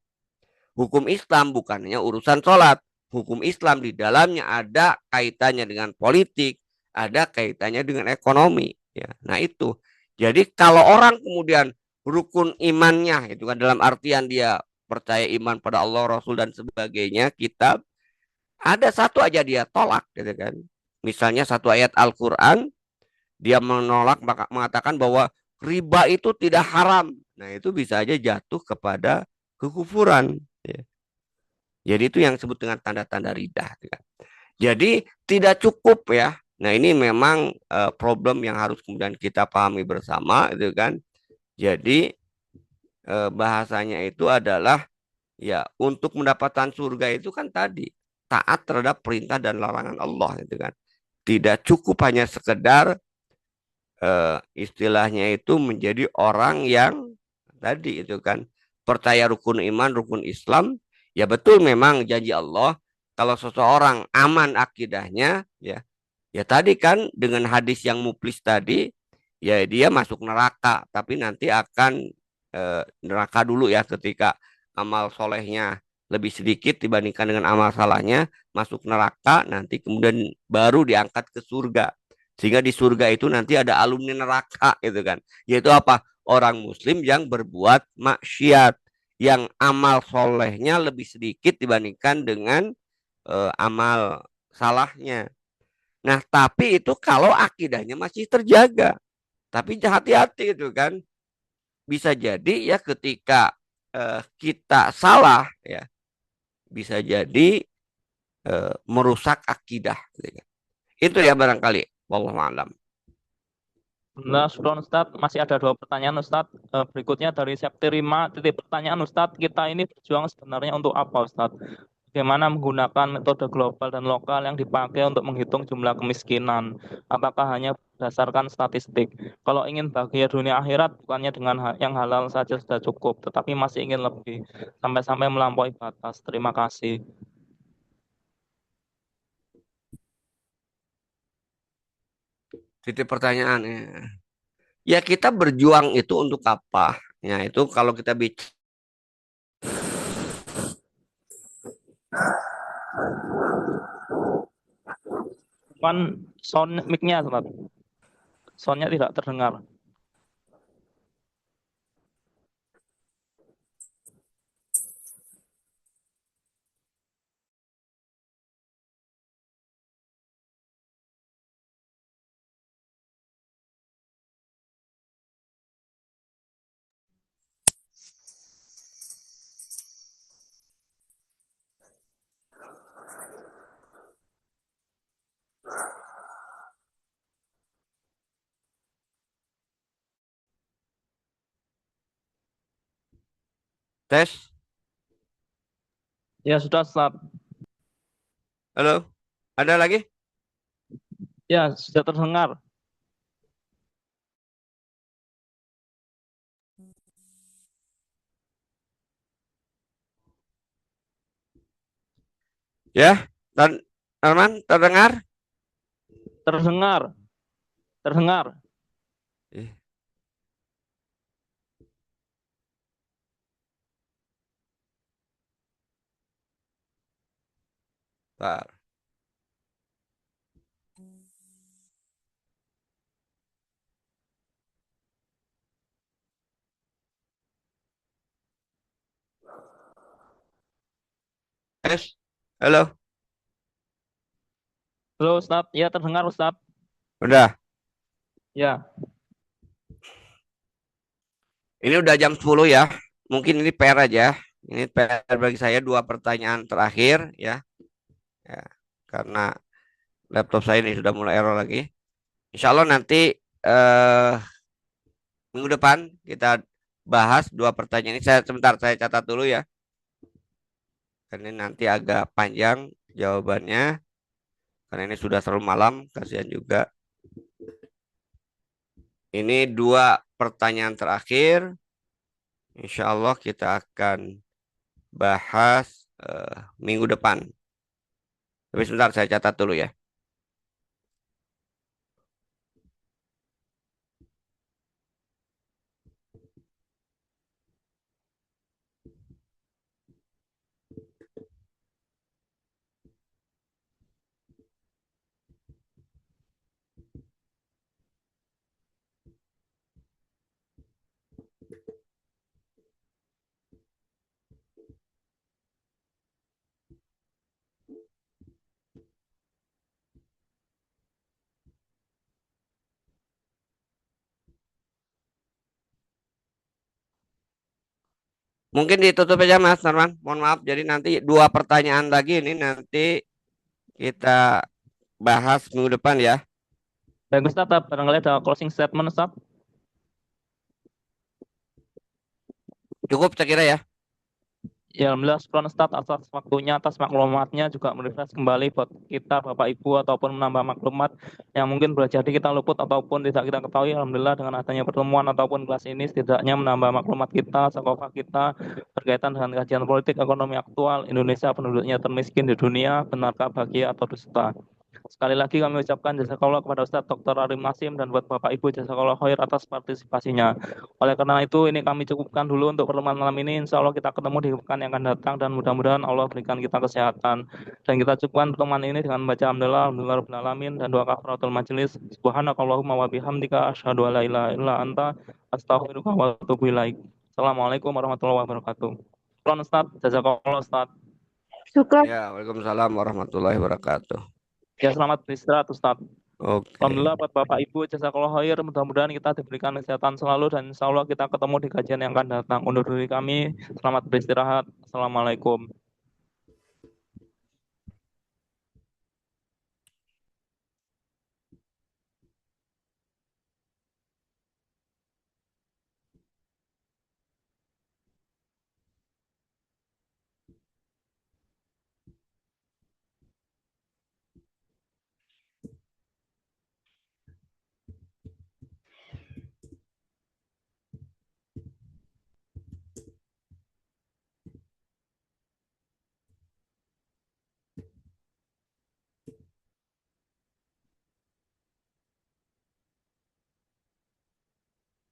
Hukum Islam bukan hanya urusan sholat. Hukum Islam di dalamnya ada kaitannya dengan politik, ada kaitannya dengan ekonomi. Ya, nah itu. Jadi kalau orang kemudian rukun imannya itu kan dalam artian dia percaya iman pada Allah, Rasul dan sebagainya, kitab, ada satu aja dia tolak gitu kan. Misalnya satu ayat Al-Qur'an dia menolak mengatakan bahwa riba itu tidak haram. Nah, itu bisa aja jatuh kepada kekufuran. Ya. Jadi itu yang disebut dengan tanda-tanda ridah. Ya. Jadi tidak cukup ya. Nah ini memang problem yang harus kemudian kita pahami bersama, itu kan. Jadi bahasanya itu adalah ya untuk mendapatkan surga itu kan tadi taat terhadap perintah dan larangan Allah, itu kan. Tidak cukup hanya sekedar istilahnya itu menjadi orang yang tadi itu kan percaya rukun iman, rukun Islam. Ya betul memang janji Allah kalau seseorang aman akidahnya ya ya tadi kan dengan hadis yang muplis tadi ya dia masuk neraka tapi nanti akan neraka dulu ya ketika amal solehnya lebih sedikit dibandingkan dengan amal salahnya, masuk neraka nanti kemudian baru diangkat ke surga. Sehingga di surga itu nanti ada alumni neraka gitu kan. Yaitu apa? Orang muslim yang berbuat maksiat, yang amal solehnya lebih sedikit dibandingkan dengan amal salahnya. Nah, tapi itu kalau akidahnya masih terjaga. Tapi hati-hati itu kan. Bisa jadi ya ketika kita salah ya, bisa jadi merusak akidah. Gitu. Itu ya barangkali. Wallahu a'lam. Nah, sudah Ustadz, masih ada 2 pertanyaan Ustadz. Berikutnya dari Septirima, titik pertanyaan Ustadz, kita ini berjuang sebenarnya untuk apa Ustadz? Bagaimana menggunakan metode global dan lokal yang dipakai untuk menghitung jumlah kemiskinan? Apakah hanya berdasarkan statistik? Kalau ingin bahagia dunia akhirat, bukannya dengan yang halal saja sudah cukup, tetapi masih ingin lebih, sampai-sampai melampaui batas. Terima kasih. Titik pertanyaan ya. Ya kita berjuang itu untuk apa? Ya itu kalau kita bicara Kan sound mic-nya, Ustadz. Sound-nya tidak terdengar. tes, Ya, sudah, Ustadz. halo, ada lagi? Ya, sudah terdengar. Ya, dan Arman terdengar? Terdengar. Terdengar. Eh, bentar. Tes, halo, Halo, Ustadz. Ya, terdengar, Ustadz. udah. Ya. Ini udah jam 10 ya. Mungkin ini PR aja. Ini PR bagi saya 2 pertanyaan terakhir ya. Ya, karena laptop saya ini sudah mulai error lagi. Insya Allah nanti minggu depan kita bahas 2 pertanyaan ini. Saya sebentar saya catat dulu ya. Karena ini nanti agak panjang jawabannya. Karena ini sudah terlalu malam, kasihan juga. Ini 2 pertanyaan terakhir. Insya Allah kita akan bahas minggu depan. Tapi sebentar saya catat dulu ya. Mungkin ditutup aja Mas Narman. Mohon maaf. Jadi nanti 2 pertanyaan lagi ini nanti kita bahas minggu depan ya. Baik, Ustadz. Barangkali ada closing statement, Ustadz. Cukup saya kira ya. Ya, alhamdulillah, syukron Ustadz atas waktunya, atas maklumatnya, juga merefresh kembali buat kita, Bapak Ibu, ataupun menambah maklumat yang mungkin boleh jadi kita luput ataupun tidak kita ketahui. Alhamdulillah, dengan adanya pertemuan ataupun kelas ini, setidaknya menambah maklumat kita, sekolah kita, berkaitan dengan kajian politik ekonomi aktual, Indonesia penduduknya termiskin di dunia, benarkah bahagia atau dusta. Sekali lagi kami ucapkan jazakallah kepada Ustadz Dr. Arim Nasim dan buat Bapak Ibu jazakallah khair atas partisipasinya. Oleh karena itu ini kami cukupkan dulu untuk pertemuan malam ini. Insya Allah kita ketemu di pekan yang akan datang dan mudah-mudahan Allah berikan kita kesehatan. Dan kita cukupkan pertemuan ini dengan membaca alhamdulillah, alhamdulillah rabbil alamin dan doa kafaratul majelis. Subhanakallahumma wa bihamdika asyhadu an la ilaha illa anta astaghfiruka wa atubu ilaik. Assalamualaikum warahmatullahi wabarakatuh. Syukran Ustaz, jazakallah Ustaz. Syukran. Ya, Waalaikumsalam warahmatullahi wabarakatuh. Ya, selamat beristirahat Ustaz. Oke. Alhamdulillah buat Bapak Ibu jazakallah khair. Mudah-mudahan kita diberikan kesehatan selalu dan insya Allah kita ketemu di kajian yang akan datang. Undur diri kami. Selamat beristirahat. Assalamualaikum.